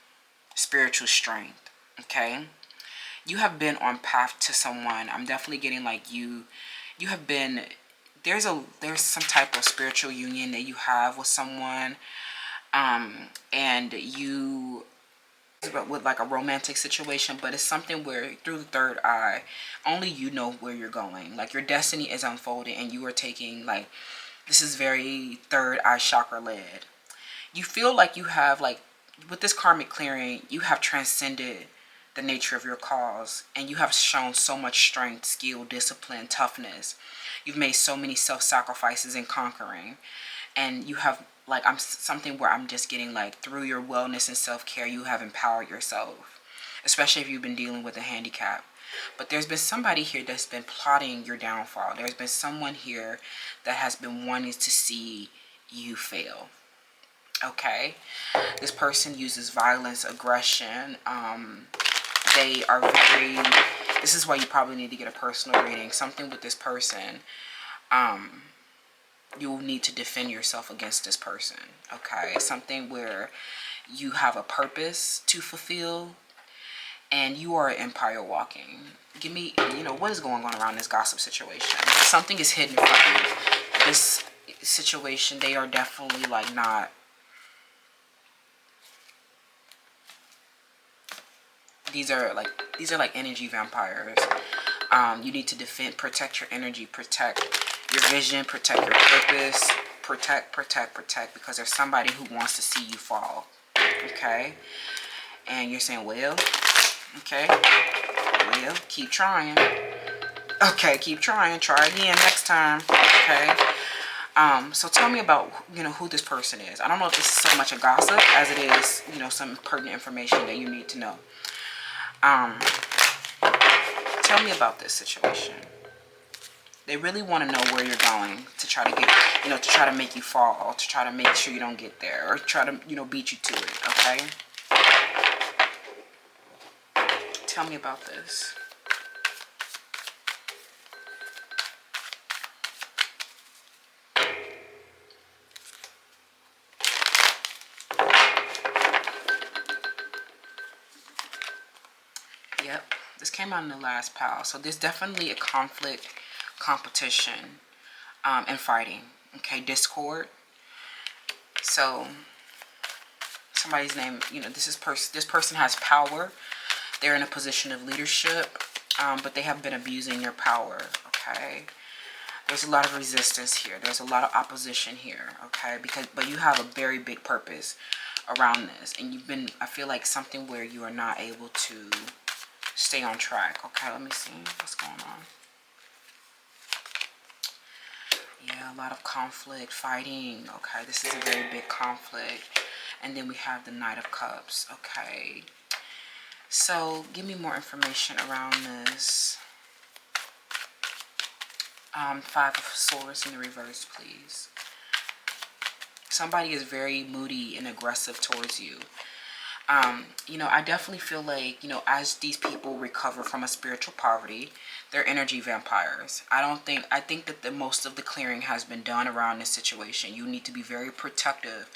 spiritual strength, okay? You have been on path to someone. I'm definitely getting like you have been, there's some type of spiritual union that you have with someone, and you with like a romantic situation, but it's something where through the third eye, only you know where you're going. Like, your destiny is unfolding, and you are taking, like, this is very third eye chakra led. You feel like you have, like, with this karmic clearing, you have transcended the nature of your cause, and you have shown so much strength, skill, discipline, toughness. You've made so many self-sacrifices in conquering, and you have, like, something where I'm just getting like, through your wellness and self-care, you have empowered yourself, especially if you've been dealing with a handicap. But there's been somebody here that's been plotting your downfall. There's been someone here that has been wanting to see you fail. Okay? This person uses violence, aggression. They are very... This is why you probably need to get a personal reading. Something with this person. You will need to defend yourself against this person. Okay? Something where you have a purpose to fulfill. And you are an empire walking. Give me, what is going on around this gossip situation? Something is hidden from you. This situation, they are definitely like not... These are like energy vampires. You need to defend, protect your energy, protect your vision, protect your purpose, protect, because there's somebody who wants to see you fall. Okay? And you're saying, well, okay, well, keep trying. Okay, keep trying. Try again next time. Okay. So tell me about, who this person is. I don't know if this is so much a gossip as it is, some pertinent information that you need to know. Tell me about this situation. They really want to know where you're going to try to get, to try to make you fall, to try to make sure you don't get there, or try to, beat you to it. Okay. Tell me about this. Yep, this came out in the last pile. So there's definitely a conflict, competition, and fighting. Okay, discord. So somebody's name, this person has power. They're in a position of leadership, but they have been abusing their power. Okay, there's a lot of resistance here. There's a lot of opposition here. Okay, but you have a very big purpose around this, and you've been, I feel like, something where you are not able to stay on track. Okay, let me see what's going on. Yeah, a lot of conflict, fighting. Okay, this is a very big conflict. And then we have the Knight of Cups. Okay, so give me more information around this. Five of Swords in the reverse, please. Somebody is very moody and aggressive towards you. I definitely feel like, as these people recover from a spiritual poverty, they're energy vampires. I think that most of the clearing has been done around this situation. You need to be very protective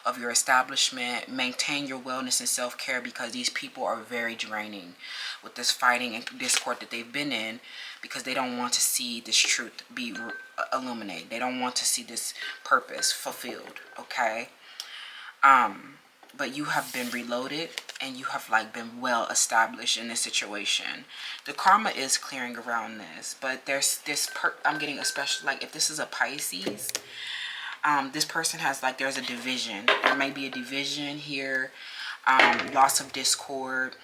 of your establishment, maintain your wellness and self-care, because these people are very draining with this fighting and discord that they've been in, because they don't want to see this truth be illuminated. They don't want to see this purpose fulfilled. Okay. But you have been reloaded, and you have been well established in this situation. The karma is clearing around this, but there's this I'm getting a special, if this is a Pisces, this person has there's a division. There may be a division here, loss of discord.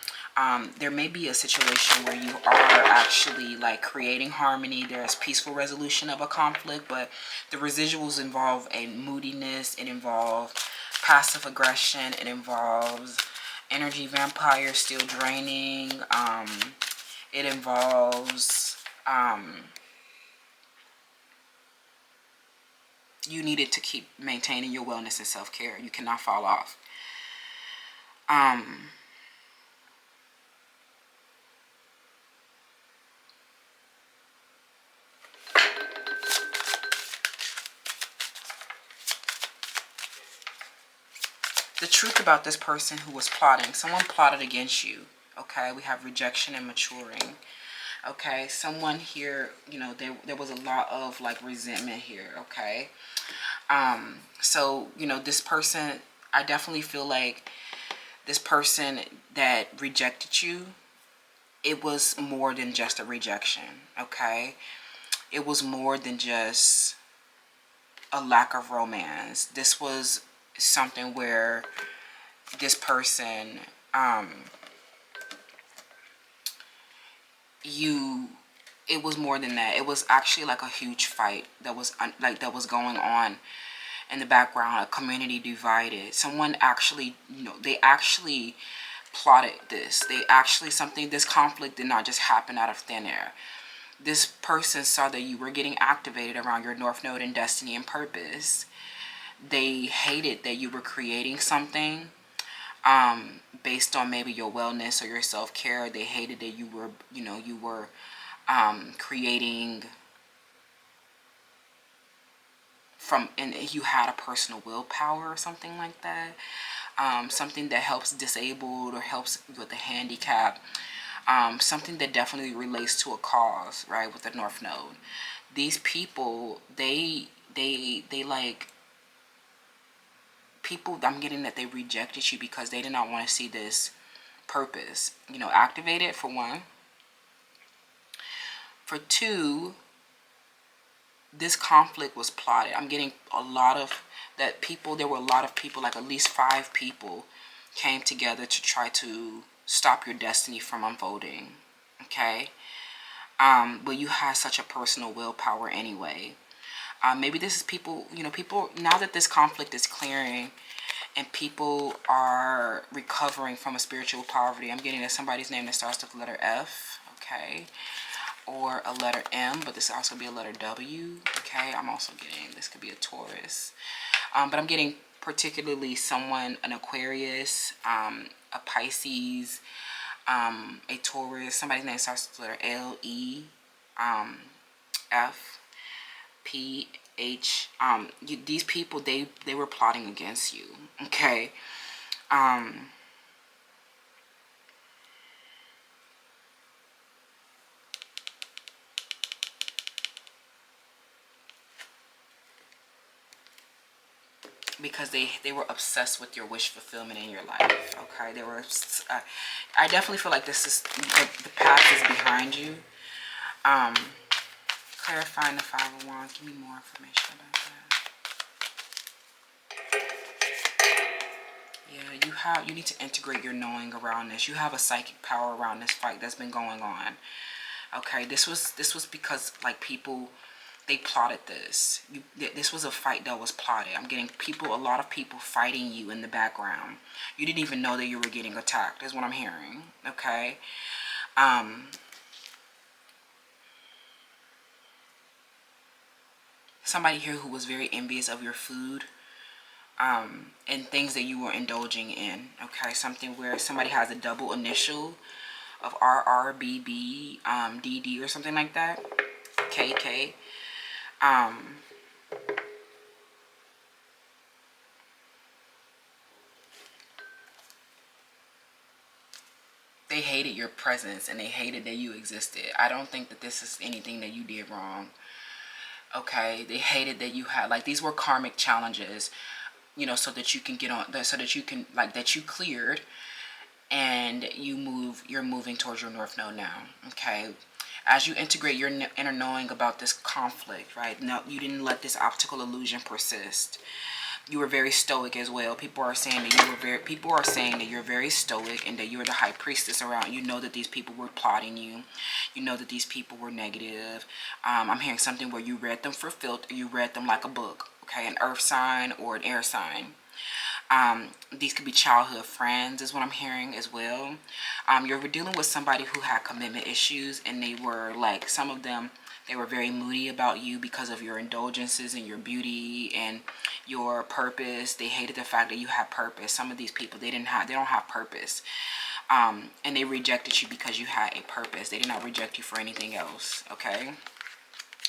There may be a situation where you are actually creating harmony. There's peaceful resolution of a conflict, but the residuals involve a moodiness. It involves passive aggression. It involves energy vampire still draining. It involves you needed to keep maintaining your wellness and self-care. You cannot fall off. The truth about this person who was plotting. Someone plotted against you. Okay, we have rejection and maturing. Okay, someone here, there was a lot of resentment here. Okay, so this person, I definitely feel like this person that rejected you, it was more than just a rejection. Okay, it was more than just a lack of romance. This was something where this person, it was more than that. It was actually a huge fight that was that was going on in the background. A community divided. Someone actually, they actually plotted this. They actually, this conflict did not just happen out of thin air. This person saw that you were getting activated around your North Node in destiny and purpose. They hated that you were creating something based on maybe your wellness or your self-care. They hated that you were, creating and you had a personal willpower or something like that. Something that helps disabled or helps with a handicap. Something that definitely relates to a cause, right, with the North Node. These people, they like, people, I'm getting that they rejected you because they did not want to see this purpose, activated, for one. For two, this conflict was plotted. I'm getting a lot of that people, there were a lot of people, like at least 5 people came together to try to stop your destiny from unfolding, okay? But you had such a personal willpower anyway. Maybe this is people, people, now that this conflict is clearing and people are recovering from a spiritual poverty, I'm getting that somebody's name that starts with the letter F, okay? Or a letter M, but this also be a letter W, okay? I'm also getting, this could be a Taurus. But I'm getting particularly someone, an Aquarius, a Pisces, a Taurus, somebody's name starts with the letter L, E, F, P, H. These people, they were plotting against you, okay? Because they were obsessed with your wish fulfillment in your life, okay? They were, I definitely feel like this is, the path is behind you. Clarifying the 5 of Wands, give me more information about that. Yeah, you need to integrate your knowing around this. You have a psychic power around this fight that's been going on. Okay, this was because, like, people, they plotted this. This was a fight that was plotted. I'm getting people, a lot of people fighting you in the background. You didn't even know that you were getting attacked, is what I'm hearing. Okay. Somebody here who was very envious of your food and things that you were indulging in. Okay, something where somebody has a double initial of RRBB, DD or something like that. KK. They hated your presence and they hated that you existed. I don't think that this is anything that you did wrong. Okay, they hated that you had, like, these were karmic challenges, so that you can get on, so that you can, like, that you cleared, and you're moving towards your North Node now. Okay, as you integrate your inner knowing about this conflict, right? No, you didn't let this optical illusion persist. You were very stoic as well. People are saying that you're very stoic and that you're the high priestess around. You know that these people were plotting you. You know that these people were negative. I'm hearing something where you read them for filth. You read them like a book. Okay, an earth sign or an air sign. These could be childhood friends is what I'm hearing as well. You're dealing with somebody who had commitment issues, and they were, like, some of them, they were very moody about you because of your indulgences and your beauty and your purpose. They hated the fact that you had purpose. Some of these people, they don't have purpose. And they rejected you because you had a purpose. They did not reject you for anything else, okay?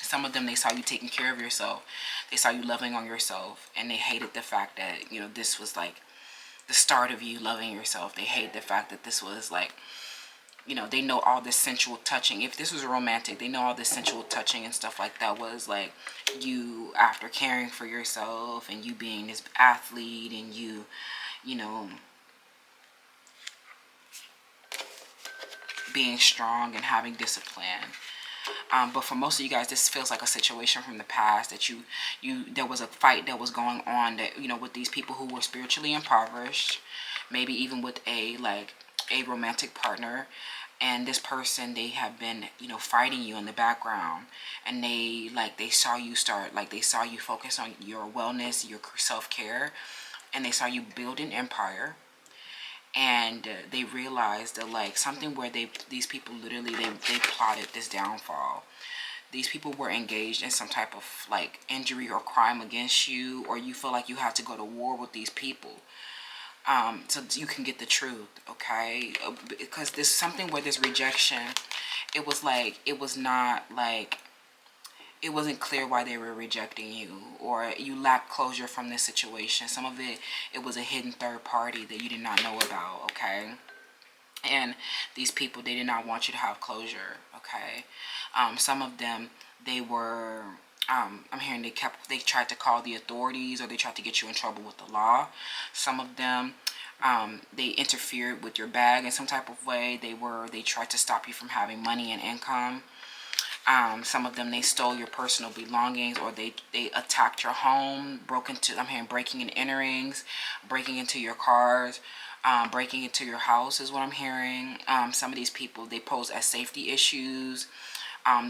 Some of them, they saw you taking care of yourself. They saw you loving on yourself, and they hated the fact that, this was like the start of you loving yourself. They hate the fact that this was like, they know all this sensual touching. If this was romantic, they know all this sensual touching and stuff like that was like you, after caring for yourself and you being this athlete and you being strong and having discipline. But for most of you guys, this feels like a situation from the past that there was a fight that was going on that, with these people who were spiritually impoverished, maybe even with a romantic partner. And this person, they have been, fighting you in the background, and they saw you focus on your wellness, your self-care, and they saw you build an empire. and they realized that like something where these people literally they plotted this downfall. These people were engaged in some type of like injury or crime against you, or you feel like you have to go to war with these people, so you can get the truth, okay? Because there's something where this rejection, it was like, it was not like, it wasn't clear why they were rejecting you, or you lacked closure from this situation. Some of it, it was a hidden third party that you did not know about, okay? And these people, they did not want you to have closure, okay? Some of them, they were, I'm hearing they tried to call the authorities, or they tried to get you in trouble with the law. Some of them, they interfered with your bag in some type of way. They tried to stop you from having money and income. Some of them, they stole your personal belongings, or they attacked your home, broke into, I'm hearing breaking and enterings, breaking into your cars, breaking into your house is what I'm hearing. Some of these people, they pose as safety issues.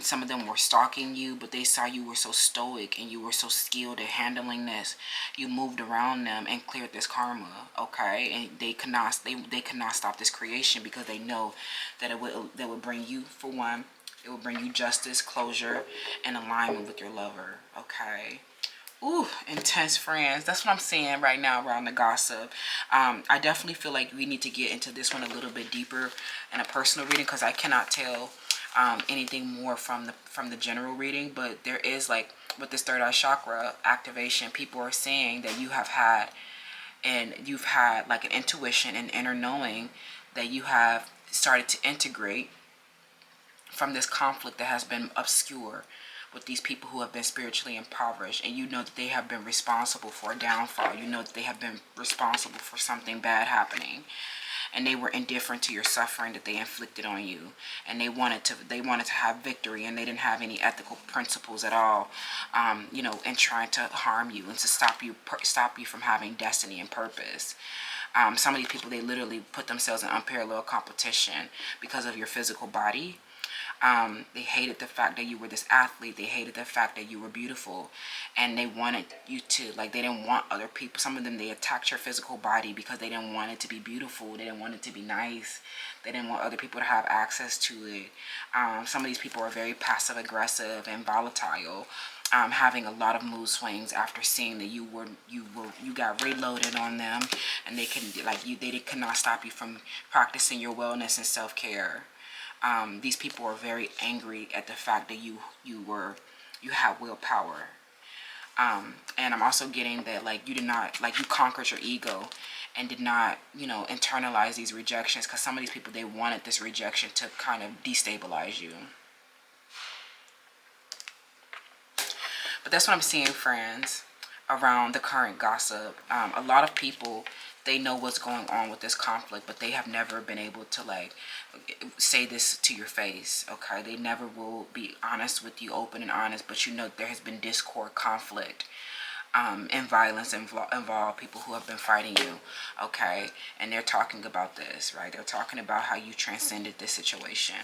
Some of them were stalking you, but they saw you were so stoic and you were so skilled at handling this. You moved around them and cleared this karma, okay? And they could not stop this creation, because they know that it would bring you, for one, it will bring you justice, closure, and alignment with your lover, okay? Ooh, intense friends. That's what I'm seeing right now around the gossip. I definitely feel like we need to get into this one a little bit deeper in a personal reading, because I cannot tell anything more from the general reading. But there is, like, with this third eye chakra activation, people are saying that you've had like an intuition and inner knowing that you have started to integrate from this conflict that has been obscure with these people who have been spiritually impoverished, and you know that they have been responsible for a downfall. You know that they have been responsible for something bad happening, and they were indifferent to your suffering that they inflicted on you, and they wanted to have victory, and they didn't have any ethical principles at all, you know, in trying to harm you and to stop you from having destiny and purpose. Some of these people, they literally put themselves in unparalleled competition because of your physical body. They hated the fact that you were this athlete. They hated the fact that you were beautiful, and they wanted you to, like, they didn't want other people. Some of them, they attacked your physical body because they didn't want it to be beautiful. They didn't want it to be nice. They didn't want other people to have access to it. Some of these people are very passive aggressive and volatile, having a lot of mood swings after seeing that you got reloaded on them, and they could not stop you from practicing your wellness and self-care. These people are very angry at the fact that you have willpower. And I'm also getting that, like, you did not, like, you conquered your ego and did not, you know, internalize these rejections, because some of these people, they wanted this rejection to kind of destabilize you. But that's what I'm seeing, friends, around the current gossip. A lot of people, they know what's going on with this conflict, but they have never been able to, like, say this to your face, okay? They never will be honest with you, open and honest, but you know there has been discord, conflict, and violence involved, people who have been fighting you, okay? And they're talking about this, right? They're talking about how you transcended this situation.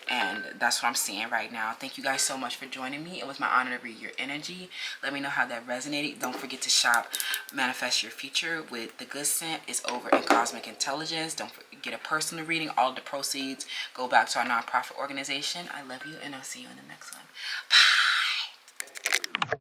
And that's what I'm seeing right now. Thank you guys so much for joining me. It was my honor to read your energy. Let me know how that resonated. Don't forget to shop Manifest Your Future with The Good Scent. It's over in Cosmic Intelligence. Don't forget a personal reading. All of the proceeds go back to our nonprofit organization. I love you, and I'll see you in the next one. Bye.